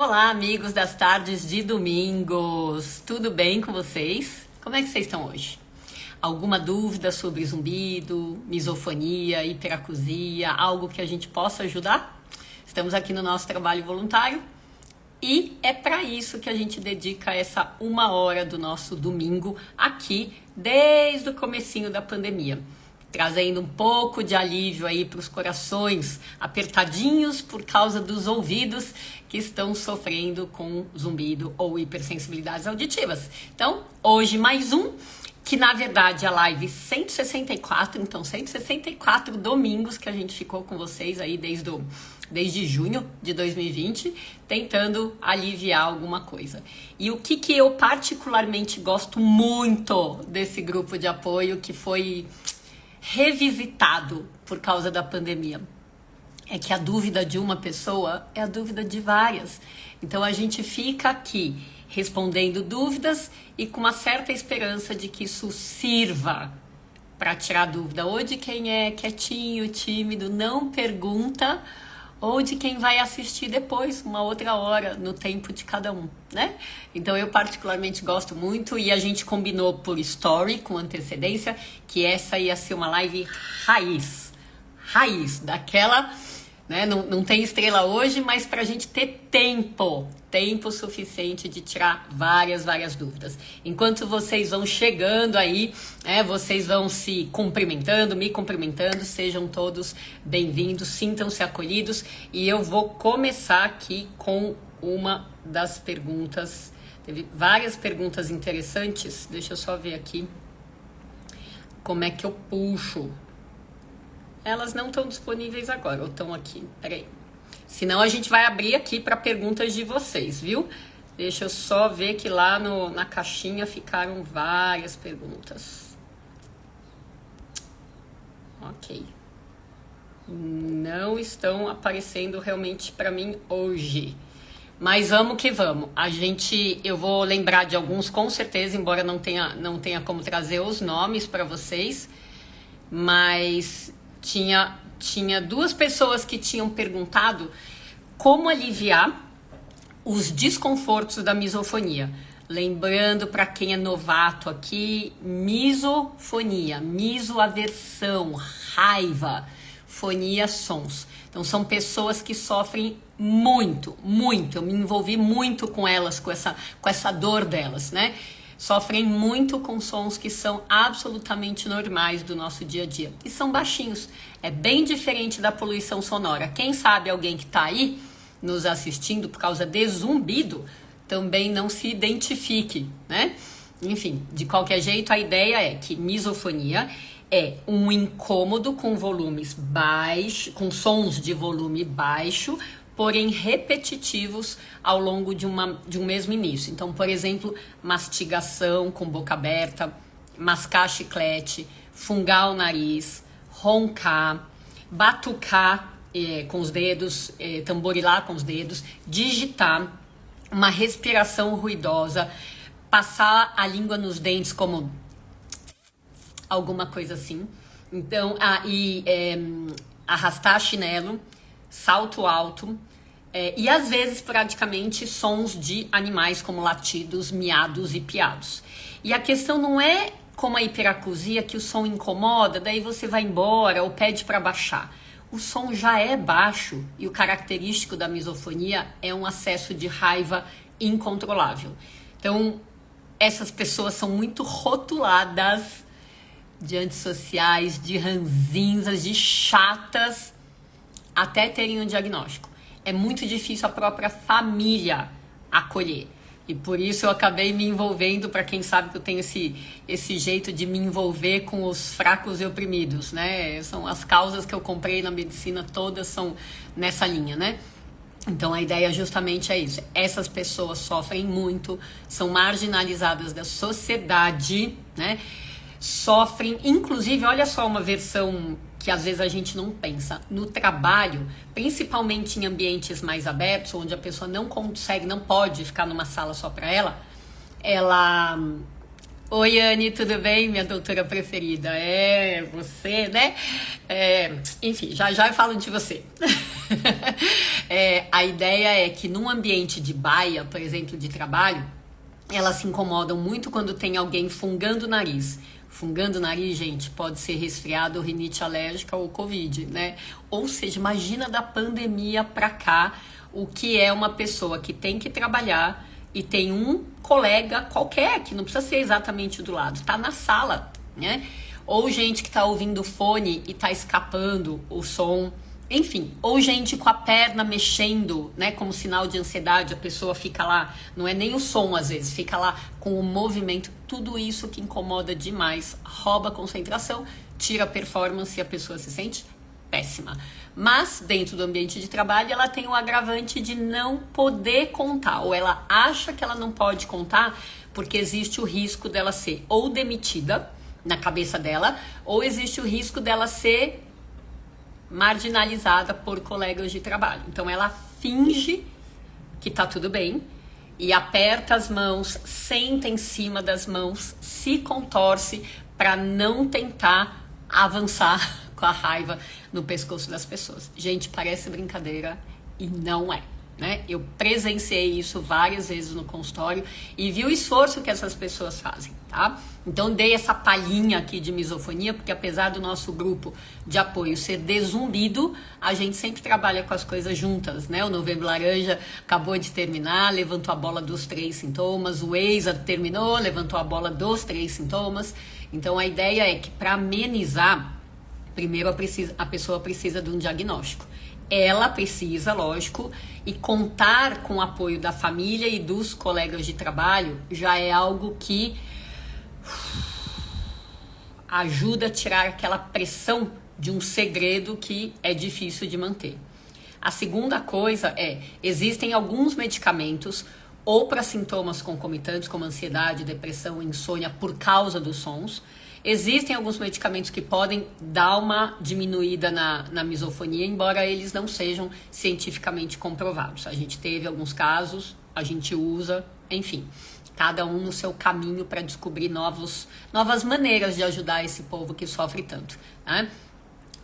Olá, amigos das tardes de domingos. Tudo bem com vocês? Como é que vocês estão hoje? Alguma dúvida sobre zumbido, misofonia, hiperacusia, algo que a gente possa ajudar? Estamos aqui no nosso trabalho voluntário e é para isso que a gente dedica essa 1 hora do nosso domingo aqui desde o comecinho da pandemia, trazendo um pouco de alívio aí para os corações apertadinhos por causa dos ouvidos que estão sofrendo com zumbido ou hipersensibilidades auditivas. Então, hoje mais um, que na verdade é a live 164, então 164 domingos que a gente ficou com vocês aí desde junho de 2020, tentando aliviar alguma coisa. E o que eu particularmente gosto muito desse grupo de apoio que foi revisitado por causa da pandemia é que a dúvida de uma pessoa é a dúvida de várias. Então a gente fica aqui respondendo dúvidas e com uma certa esperança de que isso sirva para tirar dúvida ou de quem é quietinho, tímido, não pergunta, ou de quem vai assistir depois, uma outra hora, no tempo de cada um, né? Então eu particularmente gosto muito e a gente combinou por story, com antecedência, que essa ia ser uma live raiz, daquela, né? Não tem estrela hoje, mas pra gente ter tempo suficiente de tirar várias dúvidas. Enquanto vocês vão chegando aí, vocês vão se cumprimentando, me cumprimentando, sejam todos bem-vindos, sintam-se acolhidos. E eu vou começar aqui com uma das perguntas. Teve várias perguntas interessantes, deixa eu só ver aqui como é que eu puxo. Elas não estão disponíveis agora, ou estão aqui, peraí. Senão a gente vai abrir aqui para perguntas de vocês, viu? Deixa eu só ver que lá na caixinha ficaram várias perguntas. Ok. Não estão aparecendo realmente para mim hoje. Mas vamos que vamos. Eu vou lembrar de alguns com certeza, embora não tenha como trazer os nomes para vocês. Mas tinha duas pessoas que tinham perguntado como aliviar os desconfortos da misofonia. Lembrando, para quem é novato aqui, misofonia, misoaversão, raiva, fonia, sons. Então são pessoas que sofrem muito. Eu me envolvi muito com elas, com essa dor delas, né? Sofrem muito com sons que são absolutamente normais do nosso dia a dia. E são baixinhos. É bem diferente da poluição sonora. Quem sabe alguém que está aí nos assistindo por causa de zumbido também não se identifique, né? Enfim, de qualquer jeito, a ideia é que misofonia é um incômodo com volumes baixos, com sons de volume baixo, porém repetitivos ao longo de um mesmo início. Então, por exemplo, mastigação com boca aberta, mascar chiclete, fungar o nariz, roncar, batucar com os dedos, tamborilar com os dedos, digitar, uma respiração ruidosa, passar a língua nos dentes como alguma coisa assim. Então, arrastar chinelo, salto alto, e às vezes praticamente sons de animais como latidos, miados e piados. E a questão não é como a hiperacusia, que o som incomoda, daí você vai embora ou pede para baixar. O som já é baixo e o característico da misofonia é um acesso de raiva incontrolável. Então, essas pessoas são muito rotuladas de antissociais, de ranzinzas, de chatas, até terem um diagnóstico. É muito difícil a própria família acolher. E por isso eu acabei me envolvendo, para quem sabe que eu tenho esse jeito de me envolver com os fracos e oprimidos, né? São as causas que eu comprei na medicina, todas são nessa linha, né? Então a ideia justamente é isso. Essas pessoas sofrem muito, são marginalizadas da sociedade, né? Sofrem, inclusive, olha só uma versão que às vezes a gente não pensa. No trabalho, principalmente em ambientes mais abertos, onde a pessoa não pode ficar numa sala só para ela... Oi, Anne, tudo bem? Minha doutora preferida. Você, né? Enfim, já eu falo de você. A ideia é que num ambiente de baia, por exemplo, de trabalho, elas se incomodam muito quando tem alguém fungando o nariz. Fungando o nariz, gente, pode ser resfriado, rinite alérgica ou Covid, né? Ou seja, imagina da pandemia pra cá o que é uma pessoa que tem que trabalhar e tem um colega qualquer, que não precisa ser exatamente do lado, tá na sala, né? Ou gente que tá ouvindo fone e tá escapando o som. Enfim, ou gente com a perna mexendo, né, como sinal de ansiedade, a pessoa fica lá, não é nem o som às vezes, fica lá com o movimento, tudo isso que incomoda demais, rouba a concentração, tira a performance e a pessoa se sente péssima. Mas dentro do ambiente de trabalho ela tem o agravante de não poder contar, ou ela acha que ela não pode contar porque existe o risco dela ser ou demitida na cabeça dela, ou existe o risco dela ser marginalizada por colegas de trabalho. Então ela finge que tá tudo bem e aperta as mãos, senta em cima das mãos, se contorce para não tentar avançar com a raiva no pescoço das pessoas. Gente, parece brincadeira e não é, né? Eu presenciei isso várias vezes no consultório e vi o esforço que essas pessoas fazem, tá? Então dei essa palhinha aqui de misofonia, porque apesar do nosso grupo de apoio ser desundido, a gente sempre trabalha com as coisas juntas, né? O Novembro Laranja acabou de terminar, levantou a bola dos 3 sintomas, o EISA terminou, levantou a bola dos 3 sintomas. Então a ideia é que para amenizar, primeiro a pessoa precisa de um diagnóstico. Ela precisa, lógico, e contar com o apoio da família e dos colegas de trabalho já é algo que ajuda a tirar aquela pressão de um segredo que é difícil de manter. A segunda coisa existem alguns medicamentos ou para sintomas concomitantes como ansiedade, depressão, insônia por causa dos sons. Existem alguns medicamentos que podem dar uma diminuída na misofonia, embora eles não sejam cientificamente comprovados. A gente teve alguns casos, a gente usa, enfim, cada um no seu caminho para descobrir novas maneiras de ajudar esse povo que sofre tanto, né?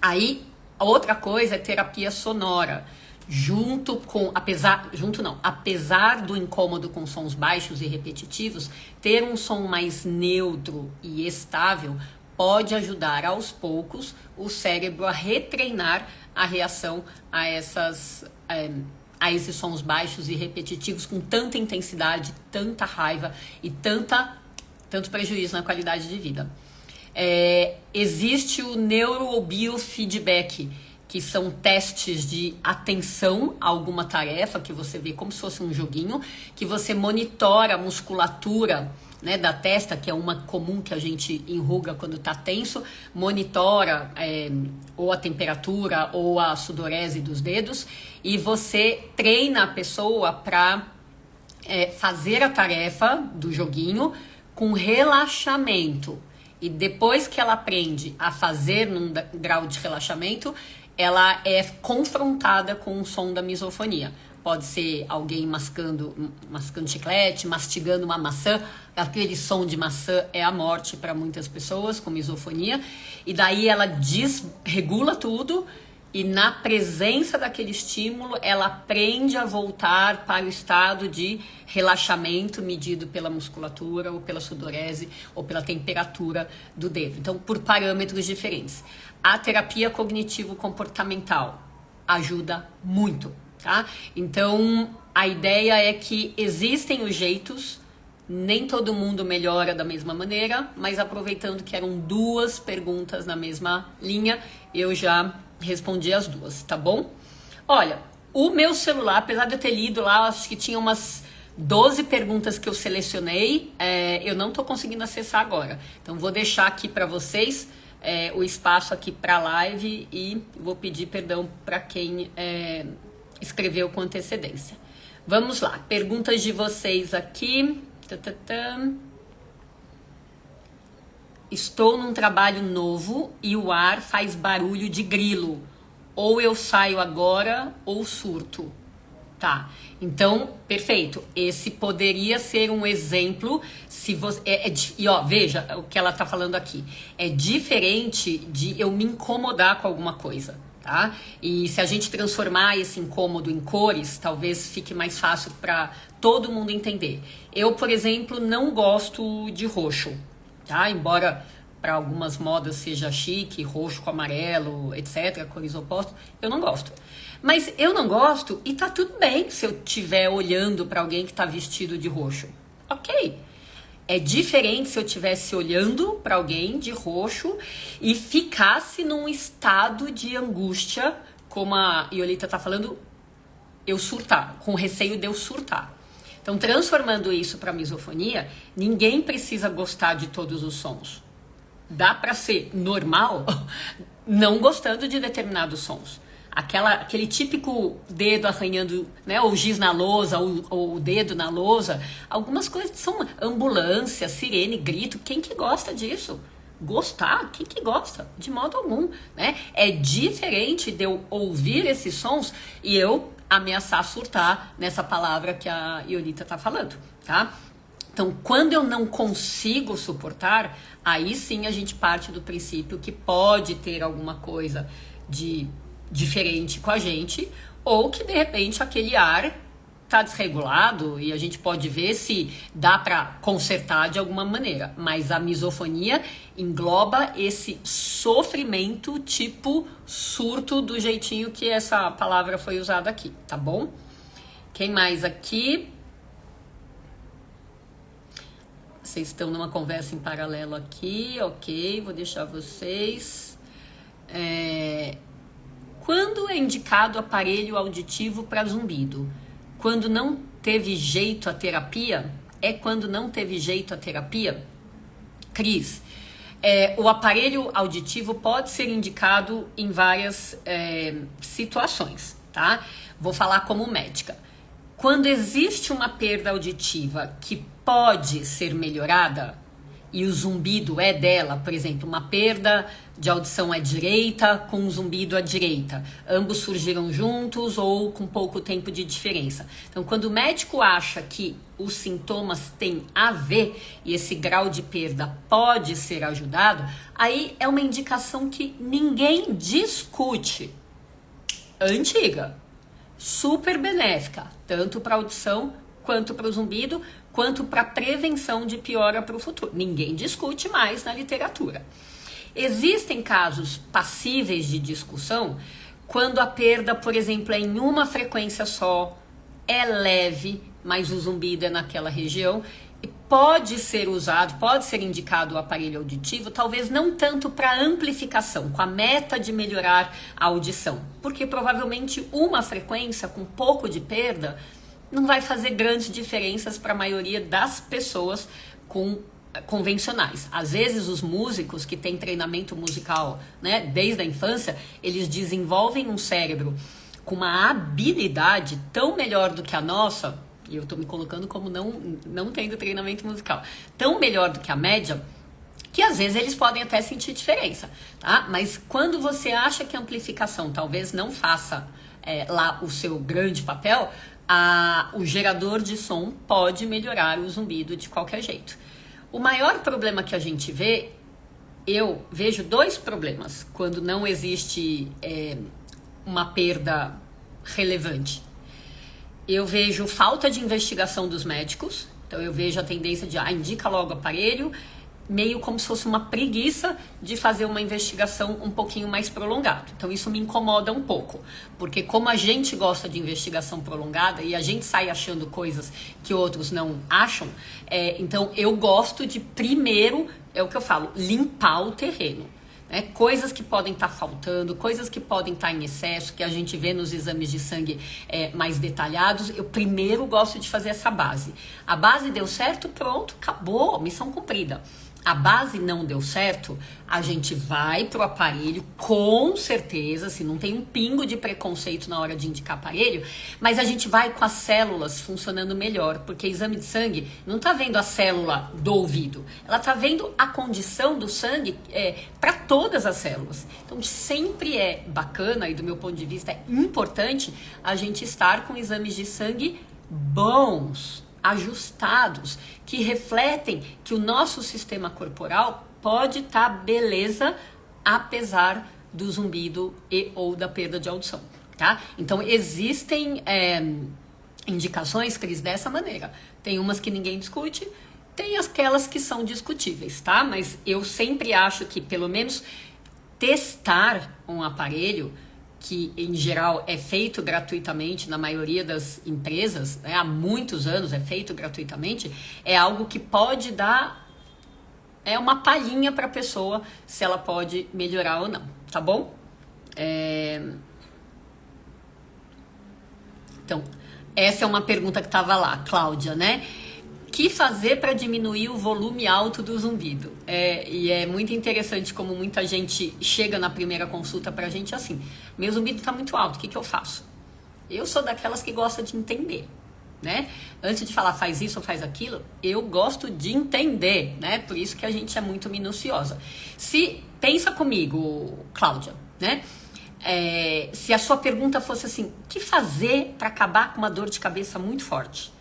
Aí, outra coisa é terapia sonora. Apesar do incômodo com sons baixos e repetitivos, ter um som mais neutro e estável pode ajudar aos poucos o cérebro a retreinar a reação a esses sons baixos e repetitivos com tanta intensidade, tanta raiva e tanto prejuízo na qualidade de vida. Existe o neurobiofeedback, que são testes de atenção a alguma tarefa que você vê como se fosse um joguinho, que você monitora a musculatura, né, da testa, que é uma comum que a gente enruga quando está tenso, monitora ou a temperatura ou a sudorese dos dedos, e você treina a pessoa para fazer a tarefa do joguinho com relaxamento. E depois que ela aprende a fazer num grau de relaxamento, ela é confrontada com o som da misofonia. Pode ser alguém mascando chiclete, mastigando uma maçã. Aquele som de maçã é a morte para muitas pessoas com misofonia. E daí ela desregula tudo e na presença daquele estímulo ela aprende a voltar para o estado de relaxamento medido pela musculatura ou pela sudorese ou pela temperatura do dedo. Então, por parâmetros diferentes. A terapia cognitivo-comportamental ajuda muito, tá? Então, a ideia é que existem os jeitos, nem todo mundo melhora da mesma maneira, mas aproveitando que eram 2 perguntas na mesma linha, eu já respondi as 2, tá bom? Olha, o meu celular, apesar de eu ter lido lá, acho que tinha umas 12 perguntas que eu selecionei, eu não tô conseguindo acessar agora. Então, vou deixar aqui para vocês o espaço aqui para live e vou pedir perdão para quem escreveu com antecedência. Vamos lá, perguntas de vocês aqui. Estou num trabalho novo e o ar faz barulho de grilo. Ou eu saio agora ou surto. Tá, então, perfeito. Esse poderia ser um exemplo se você... E ó, veja o que ela tá falando aqui. É diferente de eu me incomodar com alguma coisa, tá? E se a gente transformar esse incômodo em cores, talvez fique mais fácil para todo mundo entender. Eu, por exemplo, não gosto de roxo, tá? Embora para algumas modas seja chique, roxo com amarelo, etc., cores opostas, eu não gosto. Mas eu não gosto e tá tudo bem se eu estiver olhando para alguém que tá vestido de roxo. Ok. É diferente se eu estivesse olhando para alguém de roxo e ficasse num estado de angústia, como a Iolita tá falando, eu surtar, com receio de eu surtar. Então, transformando isso para misofonia, ninguém precisa gostar de todos os sons. Dá para ser normal não gostando de determinados sons. Aquele típico dedo arranhando, né, ou giz na lousa, ou o dedo na lousa. Algumas coisas são ambulância, sirene, grito. Quem que gosta disso? Gostar? Quem que gosta? De modo algum, né? É diferente de eu ouvir esses sons e eu ameaçar surtar nessa palavra que a Iolita tá falando, tá? Então, quando eu não consigo suportar, aí sim a gente parte do princípio que pode ter alguma coisa de diferente com a gente, ou que de repente aquele ar tá desregulado e a gente pode ver se dá para consertar de alguma maneira. Mas a misofonia engloba esse sofrimento tipo surto do jeitinho que essa palavra foi usada aqui, tá bom? Quem mais aqui? Vocês estão numa conversa em paralelo aqui, ok, vou deixar vocês. Quando é indicado aparelho auditivo para zumbido? Quando não teve jeito a terapia? É quando não teve jeito a terapia? Cris, o aparelho auditivo pode ser indicado em várias situações, tá? Vou falar como médica. Quando existe uma perda auditiva que pode ser melhorada, e o zumbido é dela, por exemplo, uma perda de audição à direita com um zumbido à direita. Ambos surgiram juntos ou com pouco tempo de diferença. Então, quando o médico acha que os sintomas têm a ver e esse grau de perda pode ser ajudado, aí é uma indicação que ninguém discute. Antiga, super benéfica, tanto para audição quanto para o zumbido, quanto para prevenção de piora para o futuro. Ninguém discute mais na literatura. Existem casos passíveis de discussão quando a perda, por exemplo, é em uma frequência só, é leve, mas o zumbido é naquela região, e pode ser usado, pode ser indicado o aparelho auditivo, talvez não tanto para amplificação, com a meta de melhorar a audição, porque provavelmente uma frequência com pouco de perda não vai fazer grandes diferenças para a maioria das pessoas convencionais. Às vezes os músicos que têm treinamento musical, né, desde a infância, eles desenvolvem um cérebro com uma habilidade tão melhor do que a nossa, e eu estou me colocando como não tendo treinamento musical, tão melhor do que a média, que às vezes eles podem até sentir diferença, tá? Mas quando você acha que a amplificação talvez não faça lá o seu grande papel, o gerador de som pode melhorar o zumbido de qualquer jeito. O maior problema que a gente vê, eu vejo dois problemas quando não existe uma perda relevante. Eu vejo falta de investigação dos médicos, então eu vejo a tendência de indica logo o aparelho, meio como se fosse uma preguiça de fazer uma investigação um pouquinho mais prolongada. Então isso me incomoda um pouco, porque como a gente gosta de investigação prolongada e a gente sai achando coisas que outros não acham, então eu gosto de primeiro, é o que eu falo, limpar o terreno. Coisas que podem estar faltando, coisas que podem estar em excesso, que a gente vê nos exames de sangue mais detalhados, eu primeiro gosto de fazer essa base. A base deu certo, pronto, acabou, missão cumprida. A base não deu certo, a gente vai pro aparelho, com certeza, se não tem um pingo de preconceito na hora de indicar aparelho, mas a gente vai com as células funcionando melhor, porque exame de sangue não tá vendo a célula do ouvido, ela tá vendo a condição do sangue para todas as células. Então sempre é bacana, e do meu ponto de vista é importante, a gente estar com exames de sangue bons, ajustados, que refletem que o nosso sistema corporal pode estar beleza, apesar do zumbido e ou da perda de audição, tá? Então, existem indicações, Cris, dessa maneira. Tem umas que ninguém discute, tem aquelas que são discutíveis, tá? Mas eu sempre acho que, pelo menos, testar um aparelho, que em geral é feito gratuitamente na maioria das empresas, né? Há muitos anos é feito gratuitamente, é algo que pode dar uma palhinha para a pessoa se ela pode melhorar ou não, tá bom? Então, essa é uma pergunta que estava lá, Cláudia, né? Que fazer para diminuir o volume alto do zumbido? E é muito interessante como muita gente chega na primeira consulta pra gente assim, meu zumbido tá muito alto, o que eu faço? Eu sou daquelas que gosta de entender, né? Antes de falar faz isso ou faz aquilo, eu gosto de entender, né? Por isso que a gente é muito minuciosa. Pensa comigo, Cláudia, né? Se a sua pergunta fosse assim, o que fazer para acabar com uma dor de cabeça muito forte?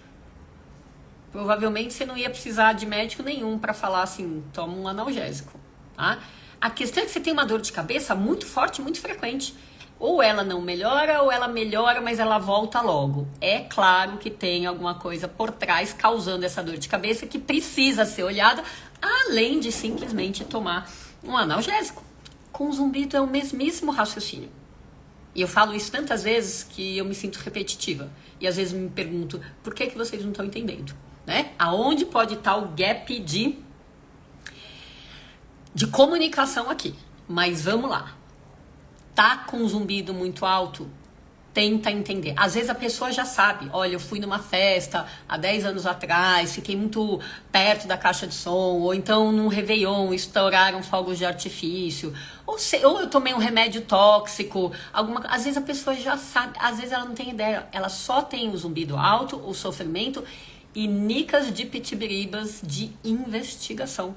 Provavelmente você não ia precisar de médico nenhum para falar assim, toma um analgésico, tá? A questão é que você tem uma dor de cabeça muito forte, muito frequente. Ou ela não melhora, ou ela melhora, mas ela volta logo. É claro que tem alguma coisa por trás causando essa dor de cabeça que precisa ser olhada, além de simplesmente tomar um analgésico. Com o zumbido é o mesmíssimo raciocínio. E eu falo isso tantas vezes que eu me sinto repetitiva. E às vezes me pergunto, por que vocês não estão entendendo? Né? Aonde pode estar o gap de comunicação aqui? Mas vamos lá. Tá com um zumbido muito alto? Tenta entender. Às vezes a pessoa já sabe. Olha, eu fui numa festa há 10 anos atrás, fiquei muito perto da caixa de som, ou então num Réveillon estouraram fogos de artifício, ou eu tomei um remédio tóxico. Às vezes a pessoa já sabe, às vezes ela não tem ideia. Ela só tem o zumbido alto, o sofrimento e nicas de pitibiribas de investigação.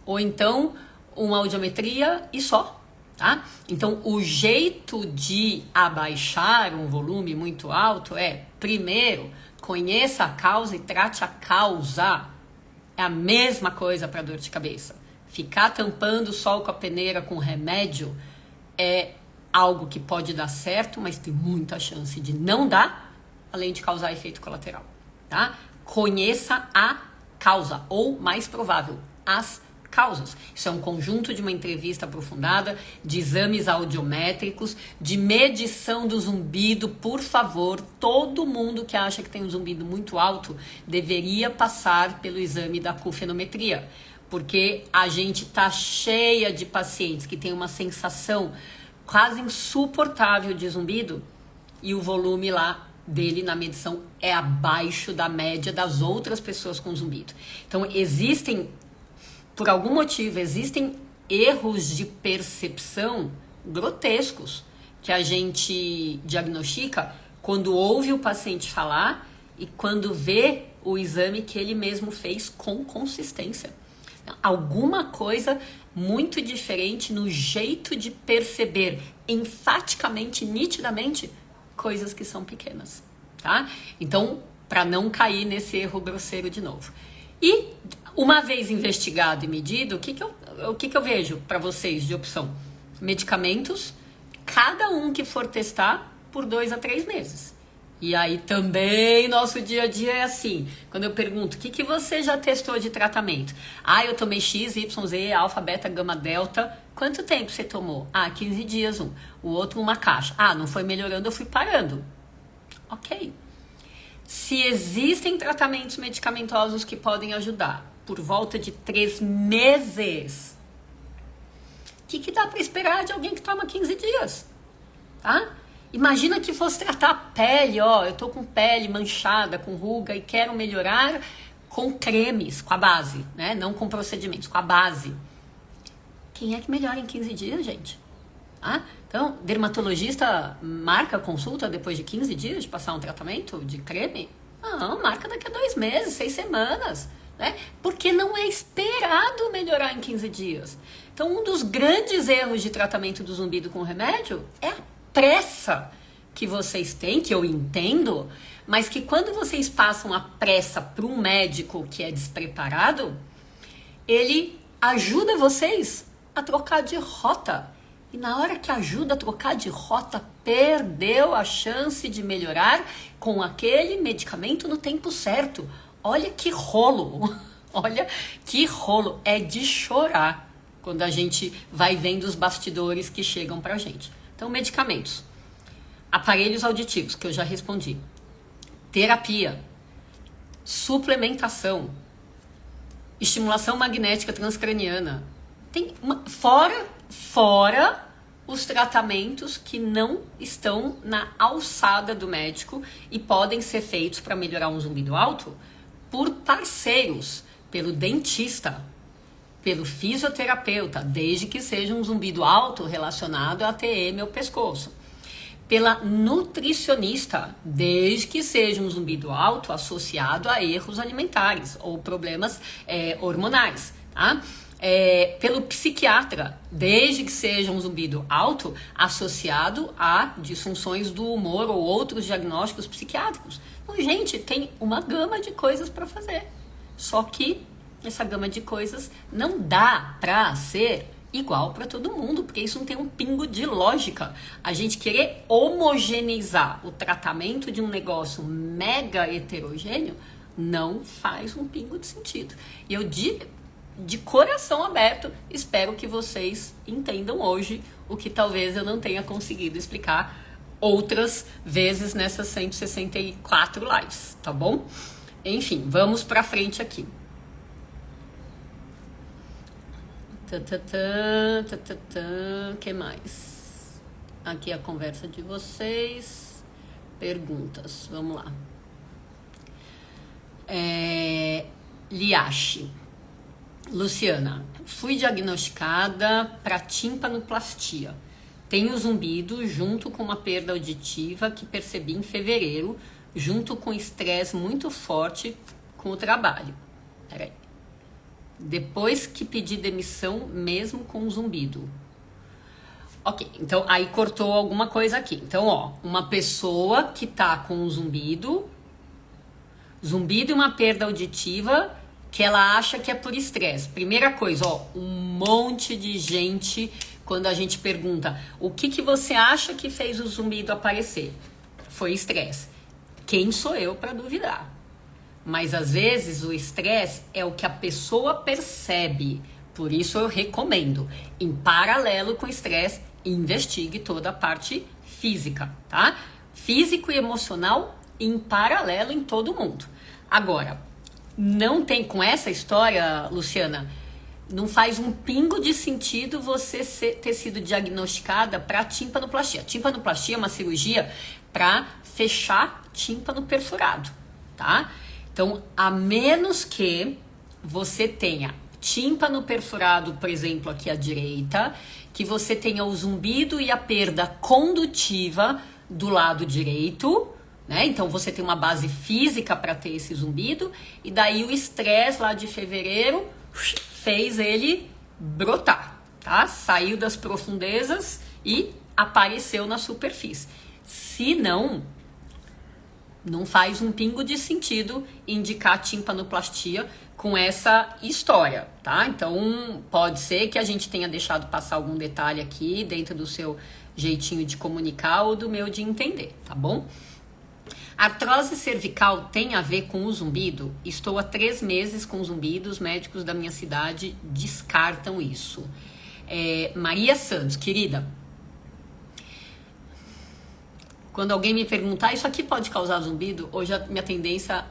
Ou então, uma audiometria e só, tá? Então, o jeito de abaixar um volume muito alto é, primeiro, conheça a causa e trate a causa. É a mesma coisa para dor de cabeça. Ficar tampando o sol com a peneira com remédio é algo que pode dar certo, mas tem muita chance de não dar, além de causar efeito colateral, tá? Conheça a causa, ou mais provável, as causas. Isso é um conjunto de uma entrevista aprofundada, de exames audiométricos, de medição do zumbido. Por favor, todo mundo que acha que tem um zumbido muito alto deveria passar pelo exame da cufenometria, porque a gente tá cheia de pacientes que tem uma sensação quase insuportável de zumbido e o volume lá dele na medição é abaixo da média das outras pessoas com zumbido. Então por algum motivo, existem erros de percepção grotescos que a gente diagnostica quando ouve o paciente falar e quando vê o exame que ele mesmo fez com consistência. Alguma coisa muito diferente no jeito de perceber enfaticamente, nitidamente, coisas que são pequenas, tá? Então, para não cair nesse erro grosseiro de novo. E, uma vez investigado e medido, o que eu vejo para vocês de opção? Medicamentos, cada um que for testar, por 2 a 3 meses. E aí também nosso dia a dia é assim. Quando eu pergunto, o que você já testou de tratamento? Eu tomei X, Y, Z, alfa, beta, gama, delta. Quanto tempo você tomou? 15 dias um. O outro uma caixa. Não foi melhorando, eu fui parando. Ok. Se existem tratamentos medicamentosos que podem ajudar por volta de 3 meses, o que dá para esperar de alguém que toma 15 dias? Tá? Imagina que fosse tratar a pele, eu tô com pele manchada, com ruga e quero melhorar com cremes, com a base, né? Não com procedimentos, com a base. Quem é que melhora em 15 dias, gente? Então, dermatologista marca consulta depois de 15 dias de passar um tratamento de creme? Não, marca daqui a 2 meses, 6 semanas, né? Porque não é esperado melhorar em 15 dias. Então, um dos grandes erros de tratamento do zumbido com remédio é a pressa que vocês têm, que eu entendo, mas que quando vocês passam a pressa para um médico que é despreparado, ele ajuda vocês a trocar de rota. E na hora que ajuda a trocar de rota, perdeu a chance de melhorar com aquele medicamento no tempo certo. Olha que rolo, olha que rolo, é de chorar quando a gente vai vendo os bastidores que chegam pra gente. Então, medicamentos, aparelhos auditivos, que eu já respondi, terapia, suplementação, estimulação magnética transcraniana, tem fora os tratamentos que não estão na alçada do médico e podem ser feitos para melhorar um zumbido alto por parceiros, pelo dentista, pelo fisioterapeuta, desde que seja um zumbido alto relacionado a TM ou pescoço, pela nutricionista, desde que seja um zumbido alto associado a erros alimentares ou problemas hormonais, tá? Pelo psiquiatra, desde que seja um zumbido alto associado a disfunções do humor ou outros diagnósticos psiquiátricos. Então, gente, tem uma gama de coisas para fazer. Só que essa gama de coisas não dá para ser igual para todo mundo, porque isso não tem um pingo de lógica. A gente querer homogeneizar o tratamento de um negócio mega heterogêneo não faz um pingo de sentido. E eu de coração aberto, espero que vocês entendam hoje o que talvez eu não tenha conseguido explicar outras vezes nessas 164 lives, tá bom? Enfim, vamos pra frente aqui. Que mais? Aqui a conversa de vocês. Perguntas, vamos lá. Liache. Luciana, fui diagnosticada para timpanoplastia. Tenho zumbido junto com uma perda auditiva que percebi em fevereiro, junto com estresse muito forte com o trabalho. Peraí. Depois que pedi demissão, mesmo com zumbido. Ok, então aí cortou alguma coisa aqui. Então, ó, uma pessoa que tá com zumbido e uma perda auditiva que ela acha que é por estresse. Primeira coisa, ó, um monte de gente, quando a gente pergunta o que você acha que fez o zumbido aparecer? Foi estresse. Quem sou eu para duvidar? Mas às vezes o estresse é o que a pessoa percebe. Por isso eu recomendo, em paralelo com o estresse, investigue toda a parte física, tá? Físico e emocional em paralelo em todo mundo. Agora, não tem, com essa história, Luciana, não faz um pingo de sentido você ter sido diagnosticada para timpanoplastia. Timpanoplastia é uma cirurgia para fechar tímpano perfurado, tá? Então, a menos que você tenha tímpano perfurado, por exemplo, aqui à direita, que você tenha o zumbido e a perda condutiva do lado direito, né? Então, você tem uma base física para ter esse zumbido, e daí o estresse lá de fevereiro fez ele brotar, tá? Saiu das profundezas e apareceu na superfície. Se não faz um pingo de sentido indicar timpanoplastia com essa história, tá? Então, pode ser que a gente tenha deixado passar algum detalhe aqui dentro do seu jeitinho de comunicar ou do meu de entender, tá bom? Artrose cervical tem a ver com o zumbido? Estou há 3 meses com zumbido, os médicos da minha cidade descartam isso. Maria Santos, querida, quando alguém me perguntar, isso aqui pode causar zumbido? Hoje a minha tendência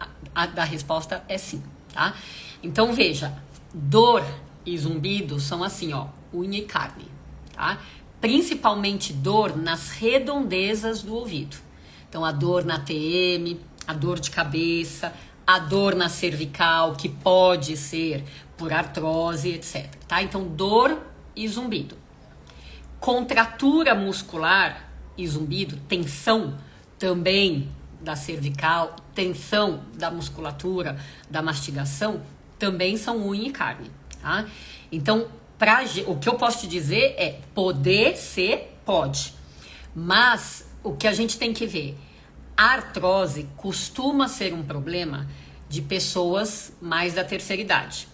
da resposta é sim, tá? Então veja, dor e zumbido são assim, ó, unha e carne, tá? Principalmente dor nas redondezas do ouvido. Então a dor na TM, a dor de cabeça, a dor na cervical, que pode ser por artrose, etc, tá? Então dor e zumbido. Contratura muscular e zumbido, tensão também da cervical, tensão da musculatura, da mastigação, também são unha e carne, tá? Então, o que eu posso te dizer é, poder ser, pode. Mas, o que a gente tem que ver, a artrose costuma ser um problema de pessoas mais da terceira idade.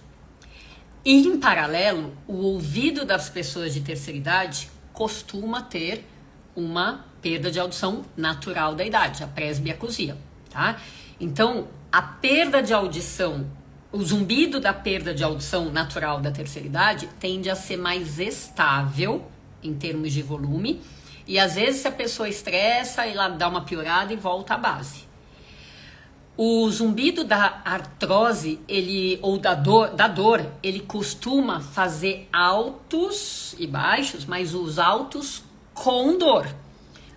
E, em paralelo, o ouvido das pessoas de terceira idade costuma ter uma perda de audição natural da idade, a presbiacusia, tá? Então, a perda de audição, o zumbido da perda de audição natural da terceira idade tende a ser mais estável em termos de volume, e às vezes se a pessoa estressa, ela dá uma piorada e volta à base. O zumbido da artrose, ou da dor, ele costuma fazer altos e baixos, mas os altos com dor.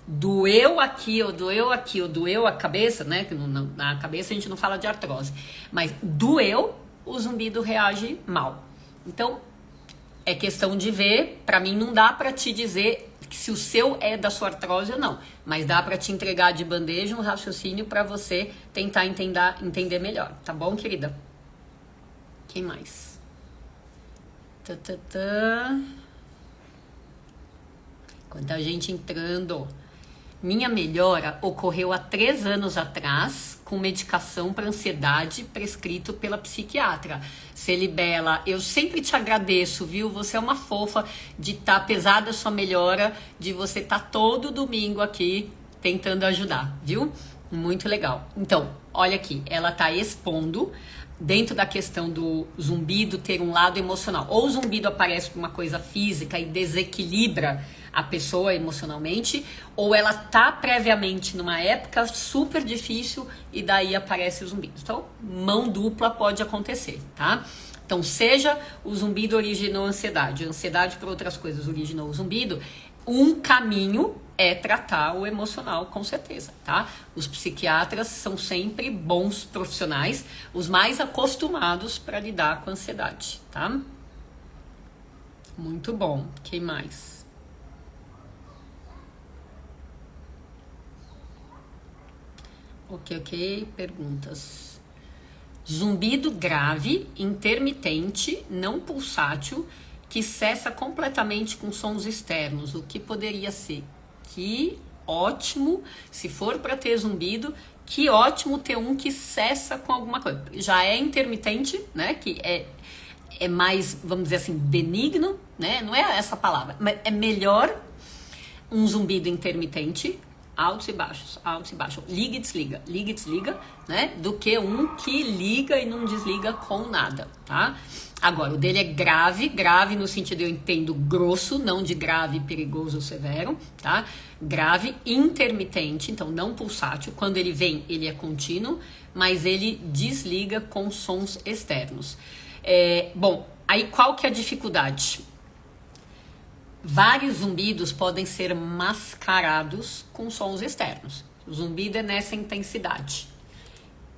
Doeu aqui, ou doeu a cabeça, né? Na cabeça a gente não fala de artrose, mas doeu, o zumbido reage mal. Então, é questão de ver. Para mim não dá para te dizer se o seu é da sua artrose ou não, mas dá para te entregar de bandeja um raciocínio para você tentar entender melhor, tá bom, querida? Quem mais? Quanta gente entrando. Minha melhora ocorreu há 3 anos atrás com medicação para ansiedade prescrito pela psiquiatra. Celibela, eu sempre te agradeço, viu? Você é uma fofa de estar, apesar da sua melhora, de você estar todo domingo aqui tentando ajudar, viu? Muito legal. Então, olha aqui, ela está expondo dentro da questão do zumbido ter um lado emocional. Ou o zumbido aparece por uma coisa física e desequilibra a pessoa emocionalmente, ou ela tá previamente numa época super difícil e daí aparece o zumbido. Então, mão dupla pode acontecer, tá? Então, seja o zumbido originou ansiedade, a ansiedade por outras coisas originou o zumbido, um caminho é tratar o emocional, com certeza, tá? Os psiquiatras são sempre bons profissionais, os mais acostumados para lidar com a ansiedade, tá? Muito bom. Quem mais? Ok. Perguntas. Zumbido grave, intermitente, não pulsátil, que cessa completamente com sons externos. O que poderia ser? Que ótimo, se for para ter zumbido, que ótimo ter um que cessa com alguma coisa. Já é intermitente, né? Que é mais, vamos dizer assim, benigno, né? Não é essa palavra, mas é melhor um zumbido intermitente, altos e baixos, liga e desliga, né? Do que um que liga e não desliga com nada, tá? Agora, o dele é grave no sentido, eu entendo, grosso, não de grave, perigoso ou severo, tá? Grave, intermitente, então não pulsátil. Quando ele vem, ele é contínuo, mas ele desliga com sons externos. Bom, aí qual que é a dificuldade? Vários zumbidos podem ser mascarados com sons externos. O zumbido é nessa intensidade.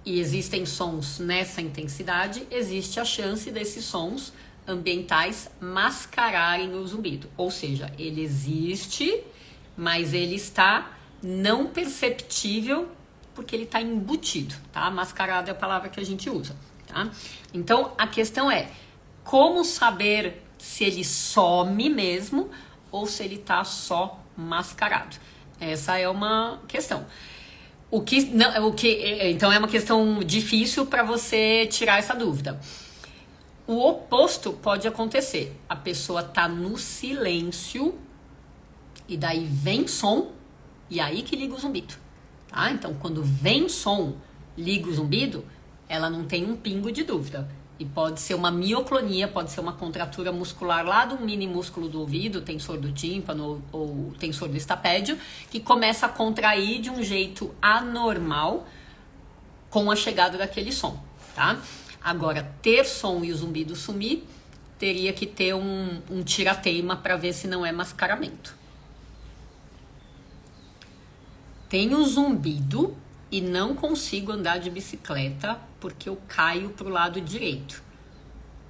E existem sons nessa intensidade, existe a chance desses sons ambientais mascararem o zumbido. Ou seja, ele existe, mas ele está não perceptível porque ele está embutido, tá? Mascarado é a palavra que a gente usa, tá? Então, a questão é, como saber se ele some mesmo ou se ele tá só mascarado? Essa é uma questão. Então é uma questão difícil para você tirar essa dúvida. O oposto pode acontecer. A pessoa tá no silêncio e daí vem som e aí que liga o zumbido, tá? Então quando vem som, liga o zumbido, ela não tem um pingo de dúvida. E pode ser uma mioclonia, pode ser uma contratura muscular lá do mini músculo do ouvido, tensor do tímpano ou tensor do estapédio, que começa a contrair de um jeito anormal com a chegada daquele som, tá? Agora, ter som e o zumbido sumir, teria que ter um tira-teima para ver se não é mascaramento. Tenho zumbido e não consigo andar de bicicleta porque eu caio pro lado direito,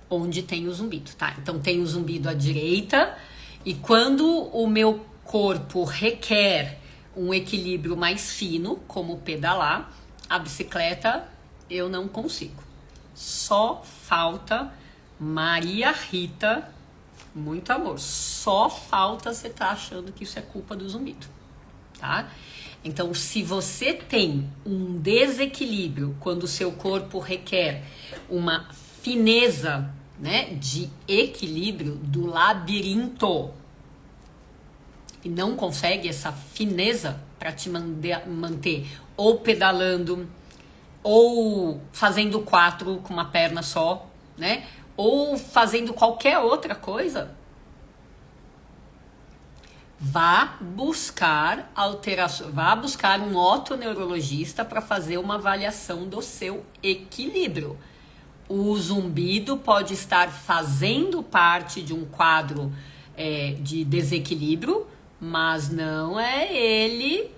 onde tem o zumbido, tá? Então tem o zumbido à direita e quando o meu corpo requer um equilíbrio mais fino, como pedalar, a bicicleta eu não consigo. Só falta, Maria Rita, muito amor, só falta você tá achando que isso é culpa do zumbido, tá? Então, se você tem um desequilíbrio quando o seu corpo requer uma fineza, né, de equilíbrio do labirinto, e não consegue essa fineza para te manter ou pedalando, ou fazendo 4 com uma perna só, né? Ou fazendo qualquer outra coisa, vá buscar alteração, vá buscar um otoneurologista para fazer uma avaliação do seu equilíbrio. O zumbido pode estar fazendo parte de um quadro de desequilíbrio, mas não é ele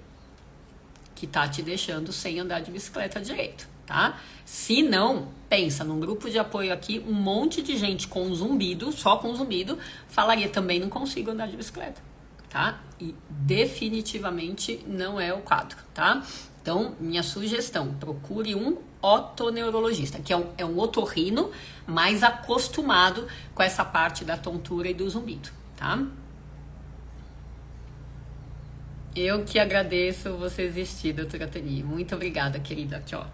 que tá te deixando sem andar de bicicleta direito, tá? Se não, pensa, num grupo de apoio aqui, um monte de gente com zumbido, só com zumbido, falaria também não consigo andar de bicicleta, tá? E definitivamente não é o quadro, tá? Então, minha sugestão, procure um otoneurologista, que é um otorrino mais acostumado com essa parte da tontura e do zumbido, tá? Eu que agradeço você existir, doutora Tani. Muito obrigada, querida. Aqui, ó.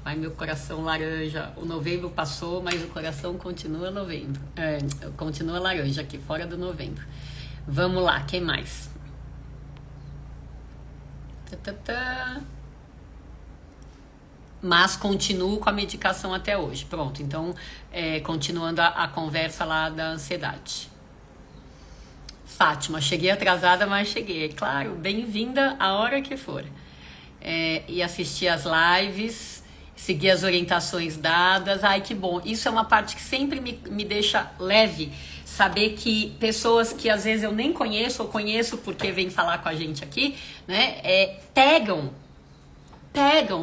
Vai meu coração laranja. O novembro passou, mas o coração continua novembro. Continua laranja aqui, fora do novembro. Vamos lá, quem mais? Mas continuo com a medicação até hoje. Pronto, então, continuando a conversa lá da ansiedade. Fátima, cheguei atrasada, mas cheguei. Claro, bem-vinda a hora que for. E assistir as lives, seguir as orientações dadas. Ai, que bom. Isso é uma parte que sempre me deixa leve. Saber que pessoas que às vezes eu nem conheço, ou conheço porque vêm falar com a gente aqui, né? Pegam,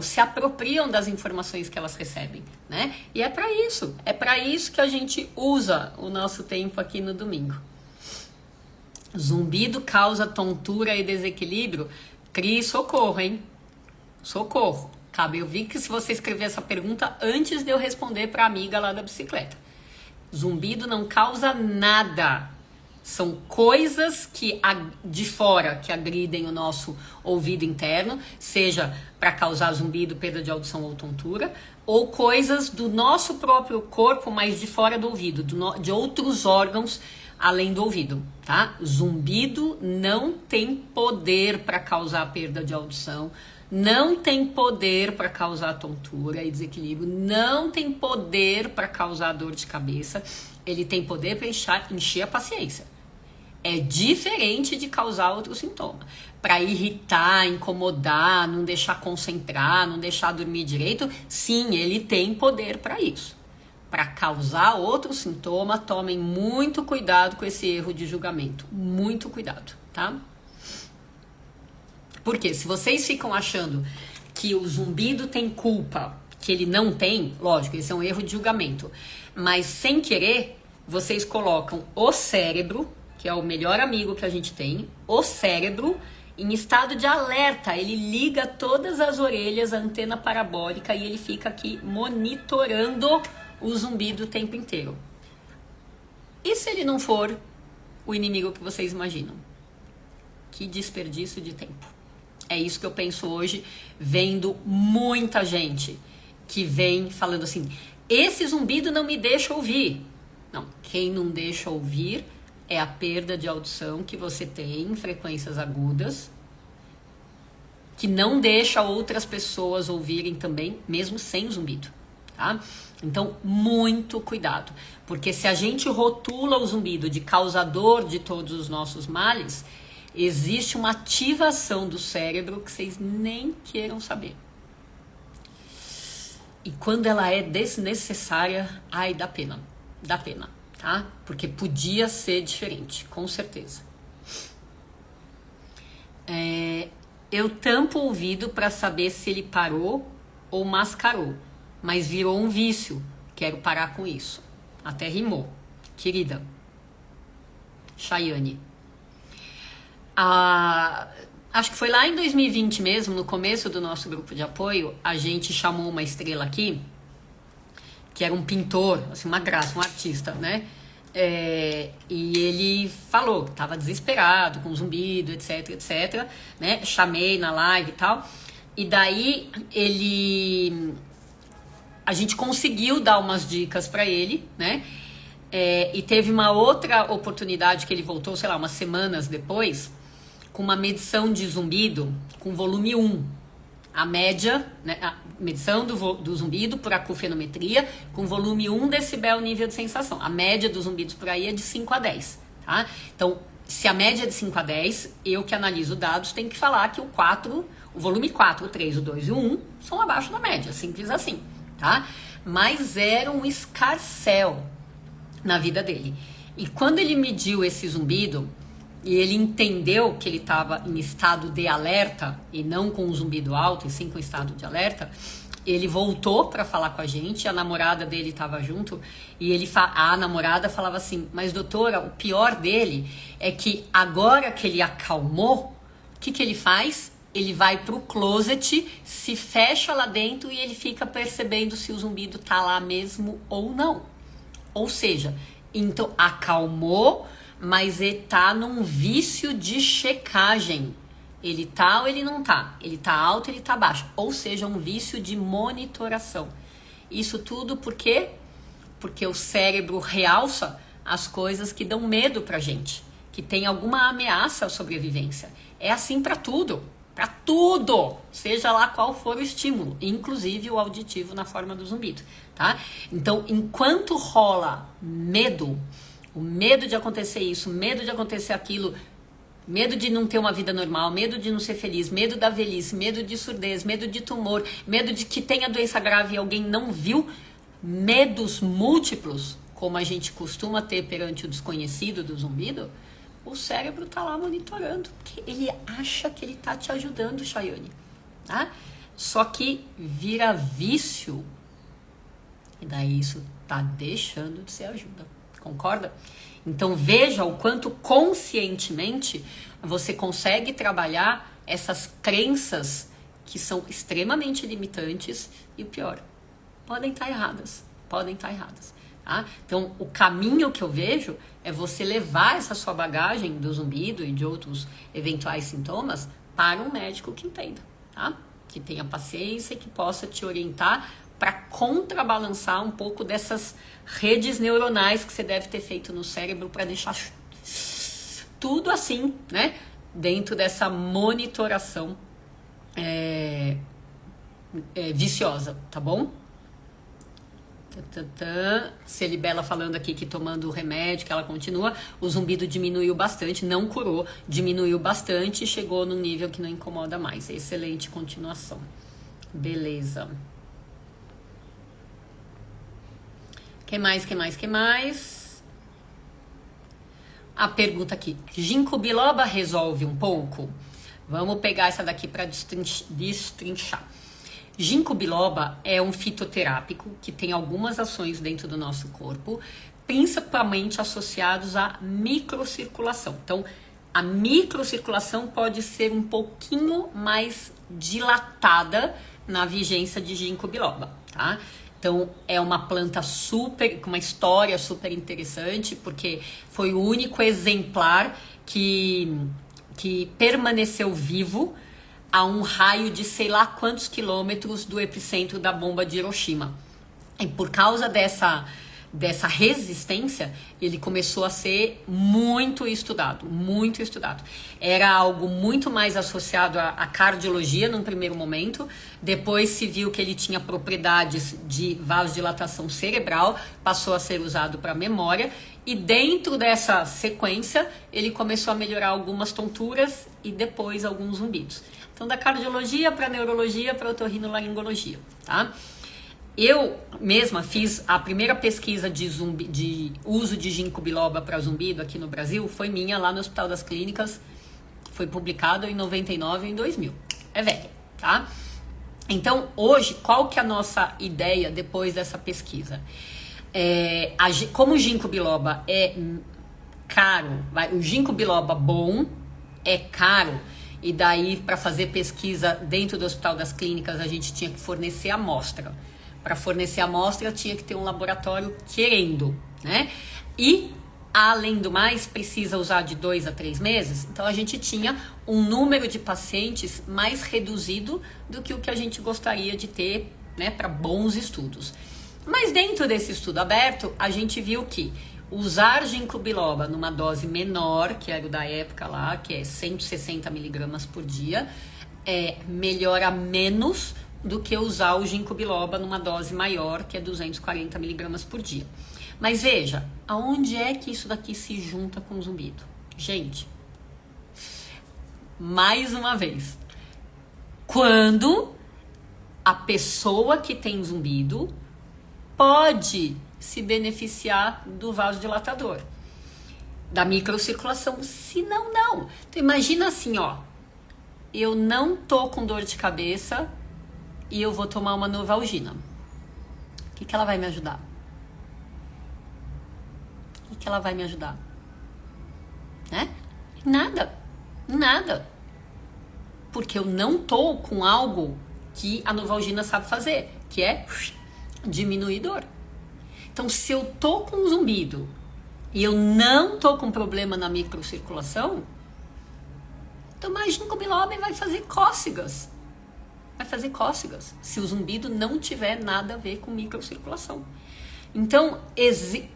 se apropriam das informações que elas recebem, né? E é para isso que a gente usa o nosso tempo aqui no domingo. Zumbido causa tontura e desequilíbrio? Cris, socorro, hein? Socorro. Cabe, eu vi que se você escrever essa pergunta antes de eu responder para a amiga lá da bicicleta. Zumbido não causa nada. São coisas de fora que agridem o nosso ouvido interno, seja para causar zumbido, perda de audição ou tontura, ou coisas do nosso próprio corpo, mas de fora do ouvido, de outros órgãos além do ouvido, tá? Zumbido não tem poder para causar perda de audição, não tem poder para causar tontura e desequilíbrio, não tem poder para causar dor de cabeça, ele tem poder para encher a paciência. É diferente de causar outro sintoma. Para irritar, incomodar, não deixar concentrar, não deixar dormir direito, sim, ele tem poder para isso. Para causar outro sintoma, tomem muito cuidado com esse erro de julgamento. Muito cuidado, tá? Porque se vocês ficam achando que o zumbido tem culpa, que ele não tem, lógico, esse é um erro de julgamento. Mas sem querer, vocês colocam o cérebro, que é o melhor amigo que a gente tem, o cérebro em estado de alerta. Ele liga todas as orelhas, a antena parabólica, e ele fica aqui monitorando o zumbido o tempo inteiro. E se ele não for o inimigo que vocês imaginam? Que desperdício de tempo. É isso que eu penso hoje, vendo muita gente que vem falando assim, esse zumbido não me deixa ouvir. Não, quem não deixa ouvir é a perda de audição que você tem em frequências agudas, que não deixa outras pessoas ouvirem também, mesmo sem zumbido, tá? Então, muito cuidado, porque se a gente rotula o zumbido de causador de todos os nossos males, existe uma ativação do cérebro que vocês nem queiram saber. E quando ela é desnecessária, ai, dá pena, tá? Porque podia ser diferente, com certeza. Eu tampo o ouvido para saber se ele parou ou mascarou, mas virou um vício. Quero parar com isso. Até rimou. Querida Chayane. Acho que foi lá em 2020 mesmo, no começo do nosso grupo de apoio, a gente chamou uma estrela aqui, que era um pintor, assim, uma graça, um artista, né? E ele falou, tava desesperado, com zumbido, etc, né? Chamei na live e tal. E daí a gente conseguiu dar umas dicas para ele, né? E teve uma outra oportunidade que ele voltou, sei lá, umas semanas depois, com uma medição de zumbido com volume 1. A média, né, a medição do zumbido por acufenometria com volume 1 decibel nível de sensação. A média dos zumbidos por aí é de 5 a 10, tá? Então, se a média é de 5 a 10, eu que analiso dados tenho que falar que o volume 4, o 3, o 2 e o 1 são abaixo da média, simples assim, tá? Mas era um escarcéu na vida dele. E quando ele mediu esse zumbido, e ele entendeu que ele estava em estado de alerta, e não com um zumbido alto, e sim com estado de alerta, ele voltou para falar com a gente, a namorada dele estava junto, e a namorada falava assim, mas doutora, o pior dele é que agora que ele acalmou, o que ele faz? Ele vai pro closet, se fecha lá dentro e ele fica percebendo se o zumbido tá lá mesmo ou não. Ou seja, então acalmou, mas ele tá num vício de checagem. Ele tá ou ele não tá? Ele tá alto, ele tá baixo. Ou seja, um vício de monitoração. Isso tudo por quê? Porque o cérebro realça as coisas que dão medo pra gente, que tem alguma ameaça à sobrevivência. É assim pra tudo. Pra tudo, seja lá qual for o estímulo, inclusive o auditivo na forma do zumbido, tá? Então, enquanto rola medo, o medo de acontecer isso, medo de acontecer aquilo, medo de não ter uma vida normal, medo de não ser feliz, medo da velhice, medo de surdez, medo de tumor, medo de que tenha doença grave e alguém não viu, medos múltiplos, como a gente costuma ter perante o desconhecido do zumbido, o cérebro tá lá monitorando, porque ele acha que ele tá te ajudando, Chayane, tá? Só que vira vício, e daí isso tá deixando de ser ajuda, concorda? Então veja o quanto conscientemente você consegue trabalhar essas crenças que são extremamente limitantes e o pior, podem estar erradas, tá? Então, o caminho que eu vejo é você levar essa sua bagagem do zumbido e de outros eventuais sintomas para um médico que entenda, tá? Que tenha paciência e que possa te orientar para contrabalançar um pouco dessas redes neuronais que você deve ter feito no cérebro para deixar tudo assim, né? Dentro dessa monitoração viciosa, tá bom? Celibela falando aqui que tomando o remédio, que ela continua, o zumbido diminuiu bastante, não curou, diminuiu bastante e chegou num nível que não incomoda mais. Excelente continuação. Beleza. Que mais? A pergunta aqui, ginkgo biloba resolve um pouco? Vamos pegar essa daqui para destrinchar. Ginkgo biloba é um fitoterápico que tem algumas ações dentro do nosso corpo, principalmente associados à microcirculação. Então, a microcirculação pode ser um pouquinho mais dilatada na vigência de ginkgo biloba, tá? Então, é uma planta com uma história super interessante, porque foi o único exemplar que permaneceu vivo a um raio de sei lá quantos quilômetros do epicentro da bomba de Hiroshima. E por causa dessa resistência, ele começou a ser muito estudado. Era algo muito mais associado à cardiologia num primeiro momento, depois se viu que ele tinha propriedades de vasodilatação cerebral, passou a ser usado para memória, e dentro dessa sequência, ele começou a melhorar algumas tonturas e depois alguns zumbidos. Então, da cardiologia para neurologia para otorrinolaringologia, tá? Eu mesma fiz a primeira pesquisa de uso de ginkgo biloba para zumbido aqui no Brasil, foi minha lá no Hospital das Clínicas, foi publicado em 99 e em 2000. É velha, tá? Então, hoje, qual que é a nossa ideia depois dessa pesquisa? Como o ginkgo biloba é caro, o ginkgo biloba bom é caro, e daí para fazer pesquisa dentro do Hospital das Clínicas a gente tinha que fornecer amostra. Para fornecer amostra tinha que ter um laboratório querendo, né? E além do mais precisa usar de 2 a 3 meses. Então a gente tinha um número de pacientes mais reduzido do que o que a gente gostaria de ter, né, para bons estudos. Mas dentro desse estudo aberto, a gente viu que Usar ginkgo biloba numa dose menor, que era o da época lá, que é 160 miligramas por dia, melhora menos do que usar o ginkgo biloba numa dose maior, que é 240 miligramas por dia. Mas veja, aonde é que isso daqui se junta com o zumbido? Gente, mais uma vez, quando a pessoa que tem zumbido pode se beneficiar do vasodilatador, da microcirculação, se não, não. Então imagina assim, ó, eu não tô com dor de cabeça e eu vou tomar uma Novalgina. O que ela vai me ajudar? O que ela vai me ajudar? Né? Nada. Nada. Porque eu não tô com algo que a Novalgina sabe fazer, que é diminuir dor. Então, se eu tô com zumbido e eu não tô com problema na microcirculação, tomar ginkgo biloba e vai fazer cócegas. Vai fazer cócegas, se o zumbido não tiver nada a ver com microcirculação. Então,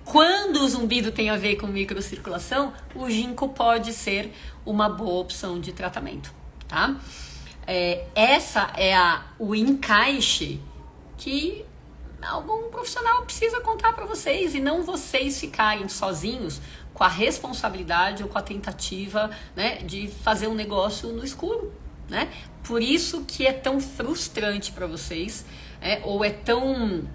quando o zumbido tem a ver com microcirculação, o ginkgo pode ser uma boa opção de tratamento, tá? Essa é o encaixe que algum profissional precisa contar para vocês e não vocês ficarem sozinhos com a responsabilidade ou com a tentativa, né, de fazer um negócio no escuro, né? Por isso que é tão frustrante para vocês, ou é tão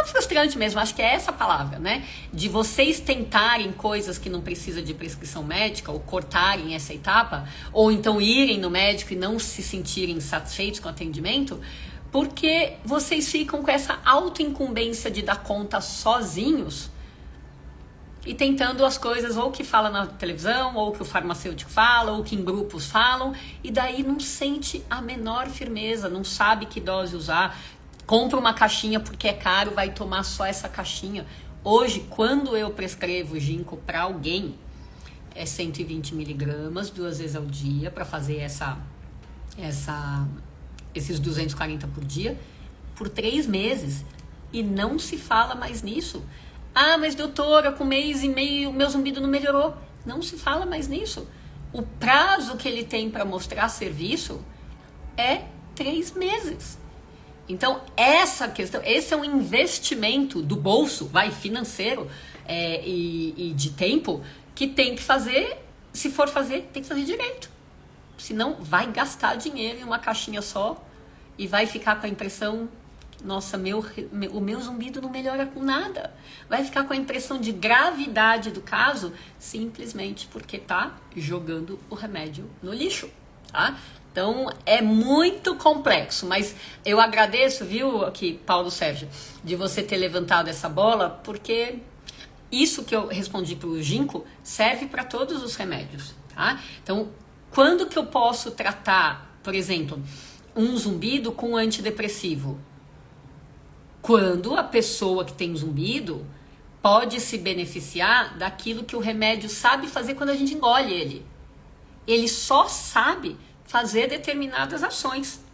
frustrante mesmo, acho que é essa a palavra, né? De vocês tentarem coisas que não precisa de prescrição médica, ou cortarem essa etapa, ou então irem no médico e não se sentirem satisfeitos com o atendimento, porque vocês ficam com essa autoincumbência de dar conta sozinhos e tentando as coisas ou que fala na televisão, ou que o farmacêutico fala, ou que em grupos falam, e daí não sente a menor firmeza, não sabe que dose usar, compra uma caixinha porque é caro, vai tomar só essa caixinha. Hoje, quando eu prescrevo ginkgo para alguém, é 120 miligramas 2 vezes ao dia para fazer esses 240 por dia, por 3 meses, e não se fala mais nisso. Ah, mas doutora, com 1 mês e meio, meu zumbido não melhorou. Não se fala mais nisso. O prazo que ele tem para mostrar serviço é 3 meses. Então, essa questão, esse é um investimento do bolso, financeiro e de tempo, que tem que fazer, se for fazer, tem que fazer direito. Senão, vai gastar dinheiro em uma caixinha só e vai ficar com a impressão, nossa, o meu zumbido não melhora com nada. Vai ficar com a impressão de gravidade do caso, simplesmente porque tá jogando o remédio no lixo, tá? Então, é muito complexo, mas eu agradeço, viu, aqui, Paulo Sérgio, de você ter levantado essa bola, porque isso que eu respondi para o ginkgo serve para todos os remédios, tá? Então, quando que eu posso tratar, por exemplo, um zumbido com antidepressivo? Quando a pessoa que tem zumbido pode se beneficiar daquilo que o remédio sabe fazer quando a gente engole ele. Ele só sabe fazer determinadas ações.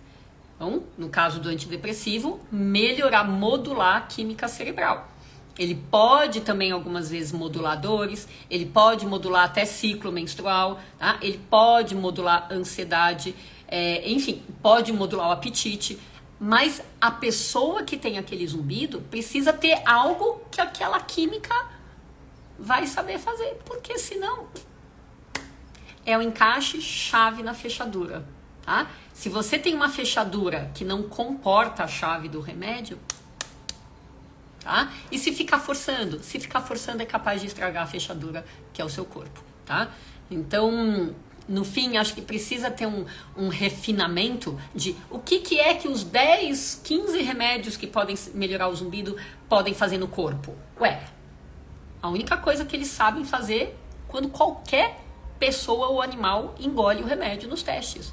Então, no caso do antidepressivo, melhorar, modular a química cerebral. Ele pode também, algumas vezes, modular dores, ele pode modular até ciclo menstrual, tá? Ele pode modular ansiedade, enfim, pode modular o apetite, mas a pessoa que tem aquele zumbido precisa ter algo que aquela química vai saber fazer, porque senão é o encaixe chave na fechadura, tá? Se você tem uma fechadura que não comporta a chave do remédio, tá? E se ficar forçando é capaz de estragar a fechadura que é o seu corpo, tá? Então, no fim, acho que precisa ter um refinamento de o que é que os 10, 15 remédios que podem melhorar o zumbido podem fazer no corpo. A única coisa que eles sabem fazer quando qualquer pessoa ou animal engole o remédio nos testes.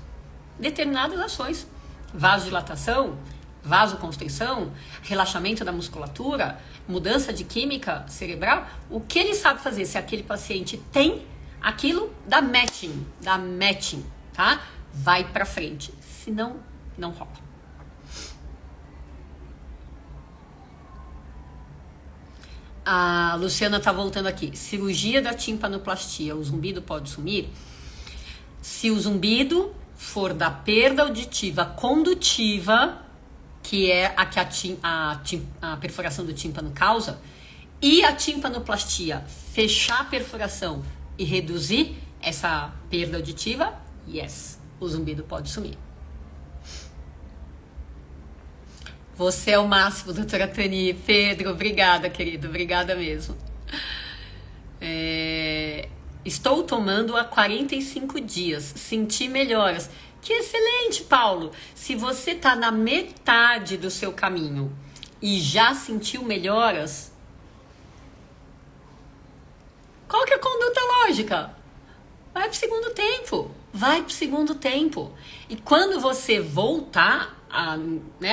Determinadas ações, vasodilatação, vasoconstrição, relaxamento da musculatura, mudança de química cerebral, o que ele sabe fazer se aquele paciente tem aquilo, dá matching, tá? Vai pra frente, senão não rola. A Luciana tá voltando aqui. Cirurgia da timpanoplastia, o zumbido pode sumir? Se o zumbido for da perda auditiva condutiva, que é a que a perfuração do tímpano causa, e a timpanoplastia fechar a perfuração e reduzir essa perda auditiva, yes, o zumbido pode sumir. Você é o máximo, doutora Tani. Pedro, obrigada, querido. Obrigada mesmo. Estou tomando há 45 dias. Senti melhoras. Que excelente, Paulo. Se você está na metade do seu caminho e já sentiu melhoras, qual que é a conduta lógica? Vai pro segundo tempo. Vai pro segundo tempo. E quando você voltar a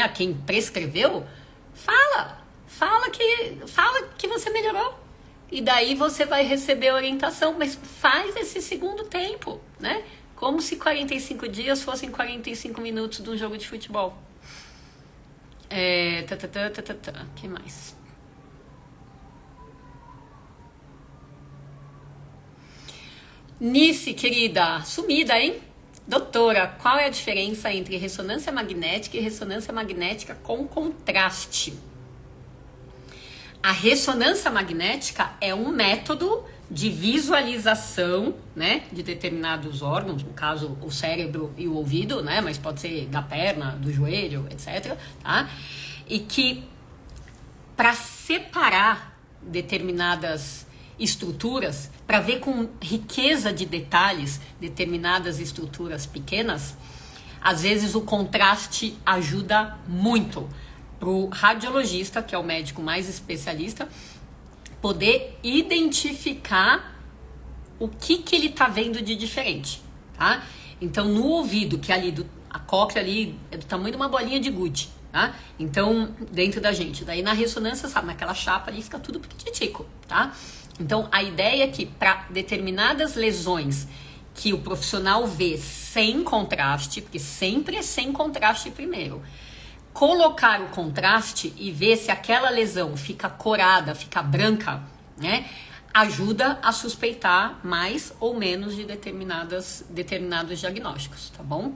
quem prescreveu, fala que você melhorou. E daí você vai receber orientação, mas faz esse segundo tempo, né? Como se 45 dias fossem 45 minutos de um jogo de futebol. Que mais? Nice, querida, sumida, hein? Doutora, qual é a diferença entre ressonância magnética e ressonância magnética com contraste? A ressonância magnética é um método de visualização, né, de determinados órgãos, no caso o cérebro e o ouvido, né, mas pode ser da perna, do joelho, etc, tá? E que para separar determinadas estruturas, para ver com riqueza de detalhes determinadas estruturas pequenas, às vezes o contraste ajuda muito pro radiologista, que é o médico mais especialista, poder identificar o que ele tá vendo de diferente, tá? Então, no ouvido, que é ali, a cóclea ali é do tamanho de uma bolinha de gude, tá? Então, dentro da gente. Daí, na ressonância, sabe, naquela chapa ali fica tudo pequitico, tá? Então, a ideia é que para determinadas lesões que o profissional vê sem contraste, porque sempre é sem contraste primeiro, colocar o contraste e ver se aquela lesão fica corada, fica branca, né, ajuda a suspeitar mais ou menos de determinados diagnósticos, tá bom?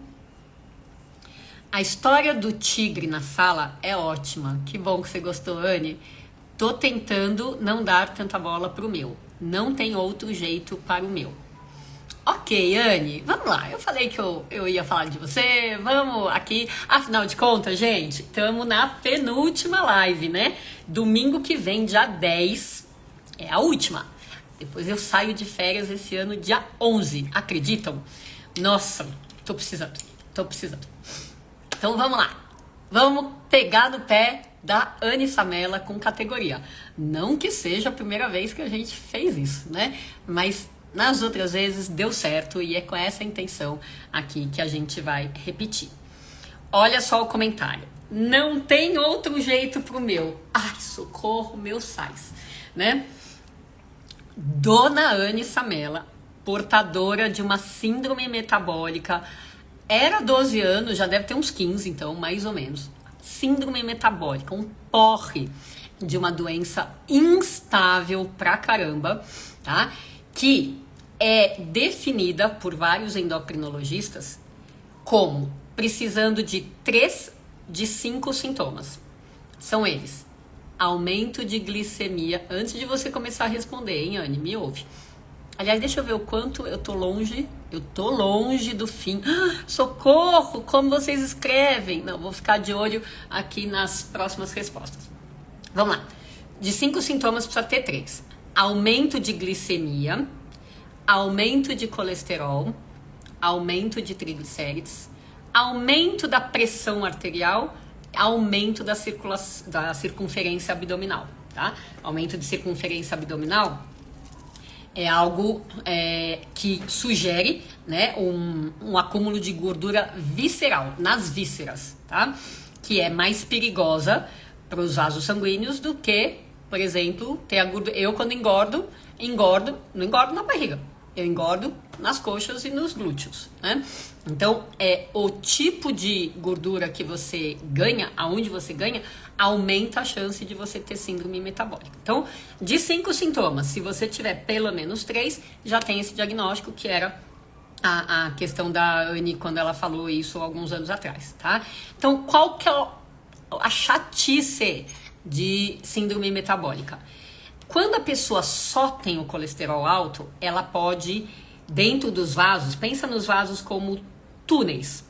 A história do tigre na sala é ótima. Que bom que você gostou, Anne. Tô tentando não dar tanta bola pro meu. Não tem outro jeito para o meu. Ok, Anne, vamos lá. Eu falei que eu ia falar de você. Vamos aqui. Afinal de contas, gente, estamos na penúltima live, né? Domingo que vem, dia 10, é a última. Depois eu saio de férias esse ano, dia 11. Acreditam? Nossa, tô precisando. Então vamos lá. Vamos pegar no pé da Anne Samela com categoria. Não que seja a primeira vez que a gente fez isso, né? Mas nas outras vezes deu certo e é com essa intenção aqui que a gente vai repetir. Olha só o comentário. Não tem outro jeito pro meu. Ai, socorro, meu sais, né? Dona Anne Samela, portadora de uma síndrome metabólica, era 12 anos, já deve ter uns 15, então, mais ou menos. Síndrome metabólica, um porre de uma doença instável pra caramba, tá? Que é definida por vários endocrinologistas como precisando de 3 de 5 sintomas. São eles: aumento de glicemia. Antes de você começar a responder, hein, Anne? Me ouve. Aliás, deixa eu ver o quanto eu tô longe. Eu tô longe do fim. Socorro! Como vocês escrevem? Não, vou ficar de olho aqui nas próximas respostas. Vamos lá. De 5 sintomas precisa ter 3. Aumento de glicemia, aumento de colesterol, aumento de triglicérides, aumento da pressão arterial, aumento da circunferência abdominal, tá? Aumento de circunferência abdominal é algo que sugere, né, um acúmulo de gordura visceral, nas vísceras, tá? Que é mais perigosa para os vasos sanguíneos do que, por exemplo, ter a gordura. Eu, quando engordo, não engordo na barriga, eu engordo nas coxas e nos glúteos, né? Então, o tipo de gordura que você ganha, aonde você ganha, aumenta a chance de você ter síndrome metabólica. Então, de 5 sintomas, se você tiver pelo menos 3, já tem esse diagnóstico, que era a questão da Anne quando ela falou isso alguns anos atrás, tá? Então, qual que é a chatice de síndrome metabólica? Quando a pessoa só tem o colesterol alto, ela pode, dentro dos vasos, pensa nos vasos como túneis,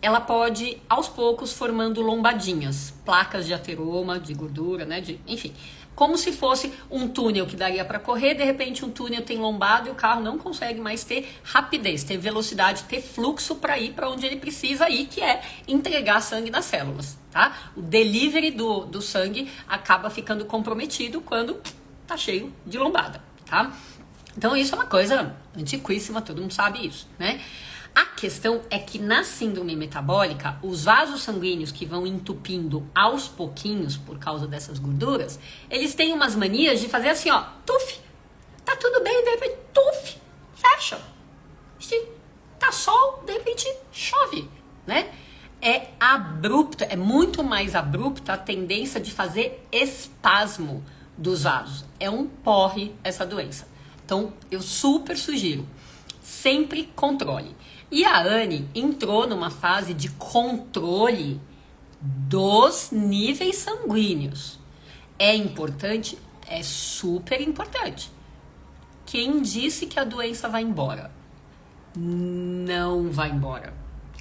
ela pode, aos poucos, formando lombadinhas, placas de ateroma, de gordura, né? Enfim, como se fosse um túnel que daria para correr, de repente um túnel tem lombado e o carro não consegue mais ter rapidez, ter velocidade, ter fluxo para ir para onde ele precisa ir, que é entregar sangue nas células, tá? O delivery do sangue acaba ficando comprometido quando tá cheio de lombada, tá? Então isso é uma coisa antiquíssima, todo mundo sabe isso, né? A questão é que na síndrome metabólica, os vasos sanguíneos que vão entupindo aos pouquinhos por causa dessas gorduras, eles têm umas manias de fazer assim, ó, tuf, tá tudo bem, de repente, tuf, fecha. Se tá sol, de repente, chove, né? É abrupta, é muito mais abrupta a tendência de fazer espasmo dos vasos. É um porre essa doença. Então, eu super sugiro, sempre controle. E a Anne entrou numa fase de controle dos níveis sanguíneos. É importante? É super importante. Quem disse que a doença vai embora? Não vai embora,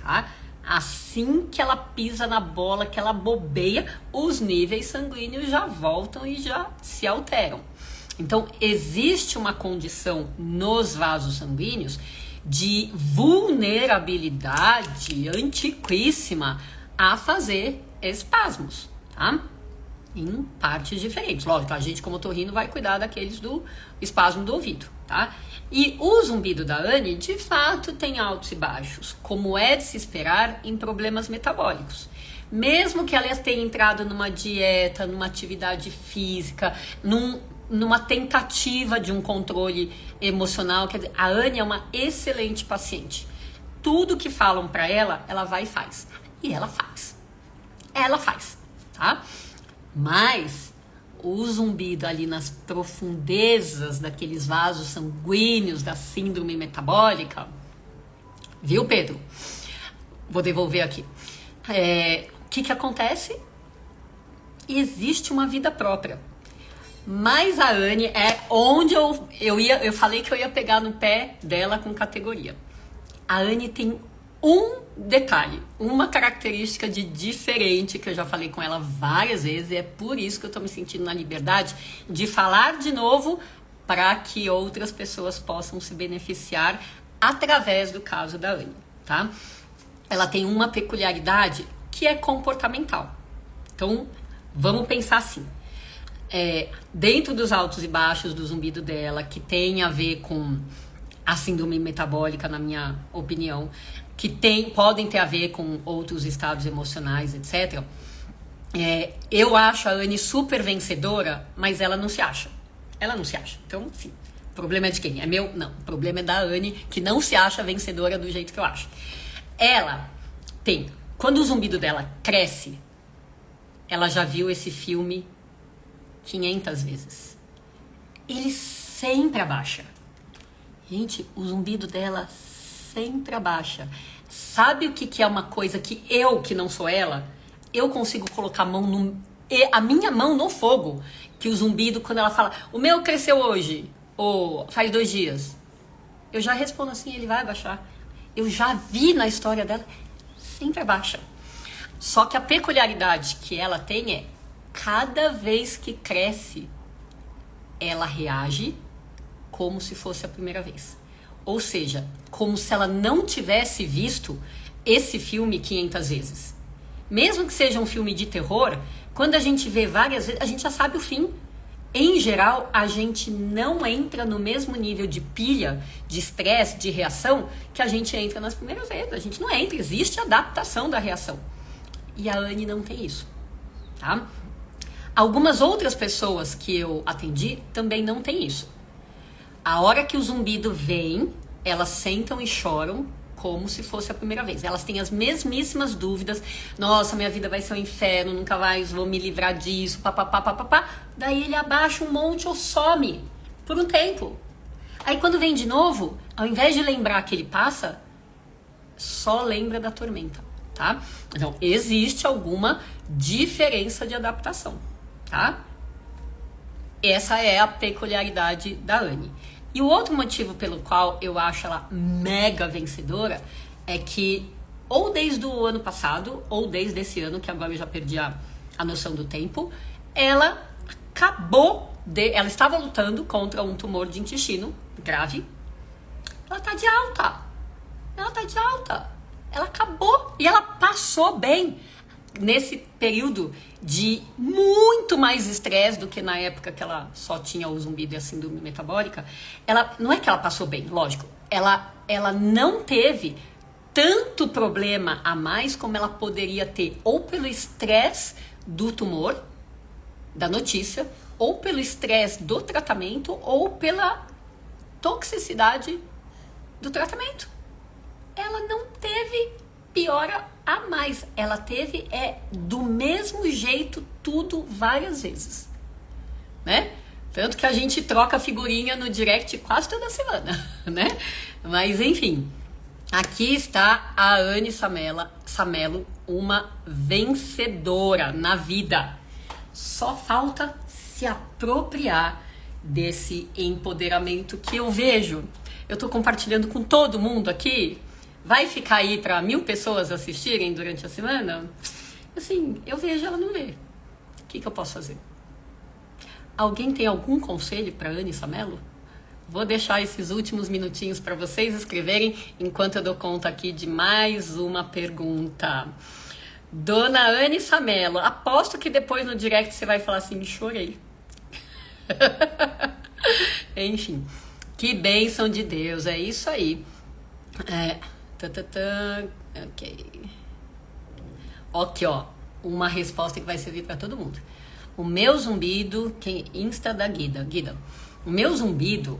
tá? Assim que ela pisa na bola, que ela bobeia, os níveis sanguíneos já voltam e já se alteram. Então, existe uma condição nos vasos sanguíneos de vulnerabilidade antiquíssima a fazer espasmos, tá? Em partes diferentes. Lógico, a gente, como otorrino, vai cuidar daqueles do espasmo do ouvido, tá? E o zumbido da Anne, de fato, tem altos e baixos, como é de se esperar em problemas metabólicos. Mesmo que ela tenha entrado numa dieta, numa atividade física, numa tentativa de um controle emocional, quer dizer, a Anne é uma excelente paciente. Tudo que falam pra ela, ela vai e faz. E ela faz. Ela faz, tá? Mas o zumbido ali nas profundezas daqueles vasos sanguíneos da síndrome metabólica, viu, Pedro? Vou devolver aqui. O que acontece? Existe uma vida própria. Mas a Anne é onde eu falei que eu ia pegar no pé dela com categoria. A Anne tem um detalhe, uma característica de diferente, que eu já falei com ela várias vezes, e é por isso que eu tô me sentindo na liberdade de falar de novo, para que outras pessoas possam se beneficiar através do caso da Anne, tá? Ela tem uma peculiaridade que é comportamental. Então, vamos pensar assim. Dentro dos altos e baixos do zumbido dela, que tem a ver com a síndrome metabólica, na minha opinião, que podem ter a ver com outros estados emocionais, etc. Eu acho a Anne super vencedora, mas ela não se acha. Ela não se acha. Então, sim. O problema é de quem? É meu? Não. O problema é da Anne, que não se acha vencedora do jeito que eu acho. Ela tem... Quando o zumbido dela cresce, ela já viu esse filme 500 vezes. Ele sempre abaixa. Gente, o zumbido dela sempre abaixa. Sabe o que é uma coisa que eu, que não sou ela, eu consigo colocar a minha mão no fogo, que o zumbido, quando ela fala, o meu cresceu hoje, ou faz 2 dias, eu já respondo assim, ele vai abaixar. Eu já vi na história dela, sempre abaixa. Só que a peculiaridade que ela tem é, cada vez que cresce, ela reage como se fosse a primeira vez. Ou seja, como se ela não tivesse visto esse filme 500 vezes. Mesmo que seja um filme de terror, quando a gente vê várias vezes, a gente já sabe o fim. Em geral, a gente não entra no mesmo nível de pilha, de estresse, de reação, que a gente entra nas primeiras vezes. A gente não entra, existe adaptação da reação. E a Anne não tem isso, tá? Algumas outras pessoas que eu atendi também não tem isso. A hora que o zumbido vem, elas sentam e choram como se fosse a primeira vez. Elas têm as mesmíssimas dúvidas. Nossa, minha vida vai ser um inferno, nunca mais vou me livrar disso, papapá, papapá. Daí ele abaixa um monte ou some por um tempo. Aí quando vem de novo, ao invés de lembrar que ele passa, só lembra da tormenta, tá? Então, existe alguma diferença de adaptação, tá? Essa é a peculiaridade da Anne. E o outro motivo pelo qual eu acho ela mega vencedora é que, ou desde o ano passado, ou desde esse ano, que agora eu já perdi a noção do tempo, ela ela estava lutando contra um tumor de intestino grave. Ela tá de alta. Ela acabou e ela passou bem nesse período de muito mais estresse do que na época que ela só tinha o zumbido e a síndrome metabólica. Ela, não é que ela passou bem, lógico. Ela não teve tanto problema a mais como ela poderia ter, ou pelo estresse do tumor, da notícia, ou pelo estresse do tratamento, ou pela toxicidade do tratamento. Ela não teve piora a mais. Ela teve do mesmo jeito tudo várias vezes, né? Tanto que a gente troca figurinha no direct quase toda semana, né? Mas enfim, aqui está a Anne Samelo, uma vencedora na vida. Só falta se apropriar desse empoderamento que eu vejo. Eu tô compartilhando com todo mundo aqui. Vai ficar aí para 1000 pessoas assistirem durante a semana? Assim, eu vejo, ela não vê. O que eu posso fazer? Alguém tem algum conselho para Anne Samelo? Vou deixar esses últimos minutinhos para vocês escreverem enquanto eu dou conta aqui de mais uma pergunta. Dona Anne Samelo, aposto que depois no direct você vai falar assim, chorei. Enfim, que bênção de Deus, é isso aí. Ok, ó, uma resposta que vai servir para todo mundo. O meu zumbido, Insta da Guida, o meu zumbido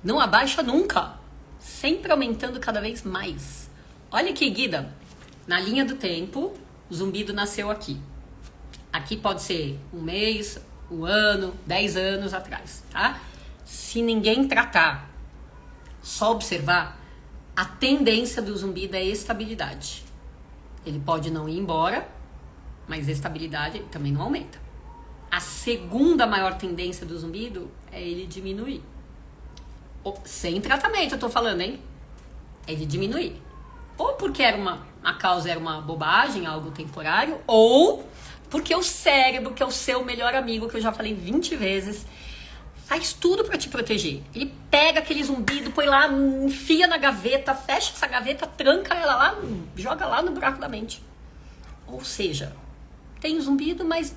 não abaixa nunca, sempre aumentando cada vez mais. Olha aqui, Guida, na linha do tempo, o zumbido nasceu aqui. Aqui pode ser um mês, um ano, 10 anos atrás, tá? Se ninguém tratar, só observar, a tendência do zumbido é estabilidade. Ele pode não ir embora, mas a estabilidade também não aumenta. A segunda maior tendência do zumbido é ele diminuir. Sem tratamento, eu tô falando, hein? É ele diminuir. Ou porque a causa era uma bobagem, algo temporário, ou porque o cérebro, que é o seu melhor amigo, que eu já falei 20 vezes, faz tudo pra te proteger. Ele pega aquele zumbido, põe lá, enfia na gaveta, fecha essa gaveta, tranca ela lá, joga lá no buraco da mente. Ou seja, tem zumbido, mas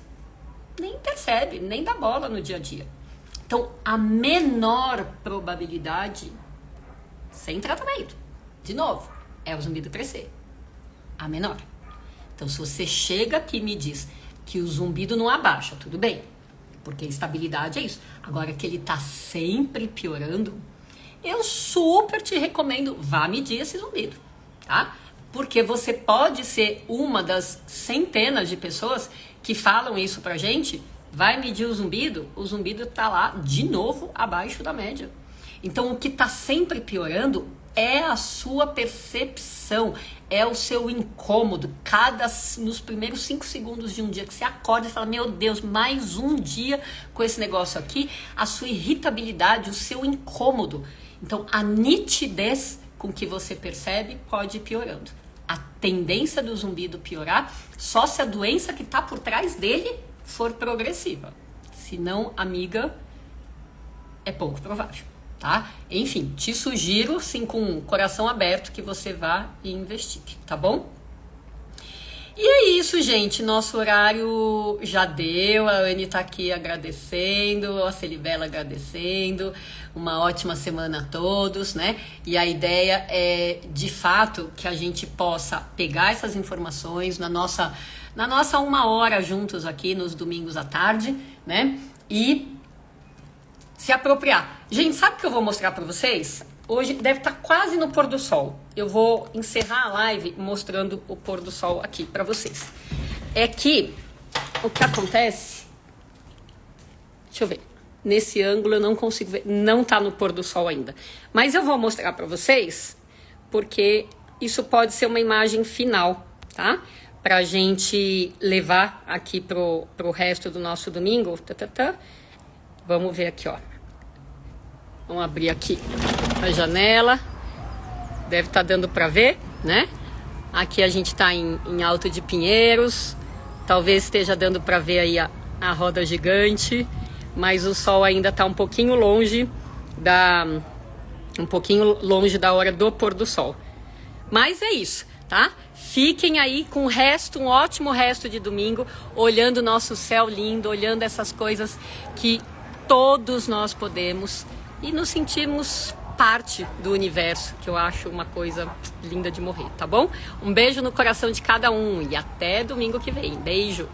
nem percebe, nem dá bola no dia a dia. Então, a menor probabilidade, sem tratamento, de novo, é o zumbido crescer. A menor. Então, se você chega aqui e me diz que o zumbido não abaixa, tudo bem. Porque estabilidade é isso. Agora que ele tá sempre piorando, eu super te recomendo, vá medir esse zumbido, tá? Porque você pode ser uma das centenas de pessoas que falam isso pra gente, vai medir o zumbido tá lá de novo abaixo da média. Então o que tá sempre piorando é a sua percepção, é o seu incômodo. Nos primeiros 5 segundos de um dia que você acorda e fala, meu Deus, mais um dia com esse negócio aqui, a sua irritabilidade, o seu incômodo. Então, a nitidez com que você percebe pode ir piorando. A tendência do zumbido piorar só se a doença que está por trás dele for progressiva. Se não, amiga, é pouco provável. Tá? Enfim, te sugiro, sim, com o coração aberto, que você vá e investigue, tá bom? E é isso, gente, nosso horário já deu, a Anne tá aqui agradecendo, a Celibela agradecendo, uma ótima semana a todos, né? E a ideia é, de fato, que a gente possa pegar essas informações na nossa 1 hora juntos aqui, nos domingos à tarde, né? E se apropriar. Gente, sabe o que eu vou mostrar pra vocês? Hoje deve estar quase no pôr do sol. Eu vou encerrar a live mostrando o pôr do sol aqui para vocês. É que o que acontece... Deixa eu ver. Nesse ângulo eu não consigo ver. Não tá no pôr do sol ainda. Mas eu vou mostrar para vocês, porque isso pode ser uma imagem final, tá? Pra gente levar aqui pro resto do nosso domingo. Vamos ver aqui, ó. Vamos abrir aqui a janela. Deve estar dando para ver, né? Aqui a gente tá em Alto de Pinheiros. Talvez esteja dando para ver aí a roda gigante. Mas o sol ainda tá um pouquinho longe da hora do pôr do sol. Mas é isso, tá? Fiquem aí com o resto, um ótimo resto de domingo, olhando o nosso céu lindo, olhando essas coisas que todos nós podemos e nos sentirmos parte do universo, que eu acho uma coisa linda de morrer, tá bom? Um beijo no coração de cada um e até domingo que vem. Beijo!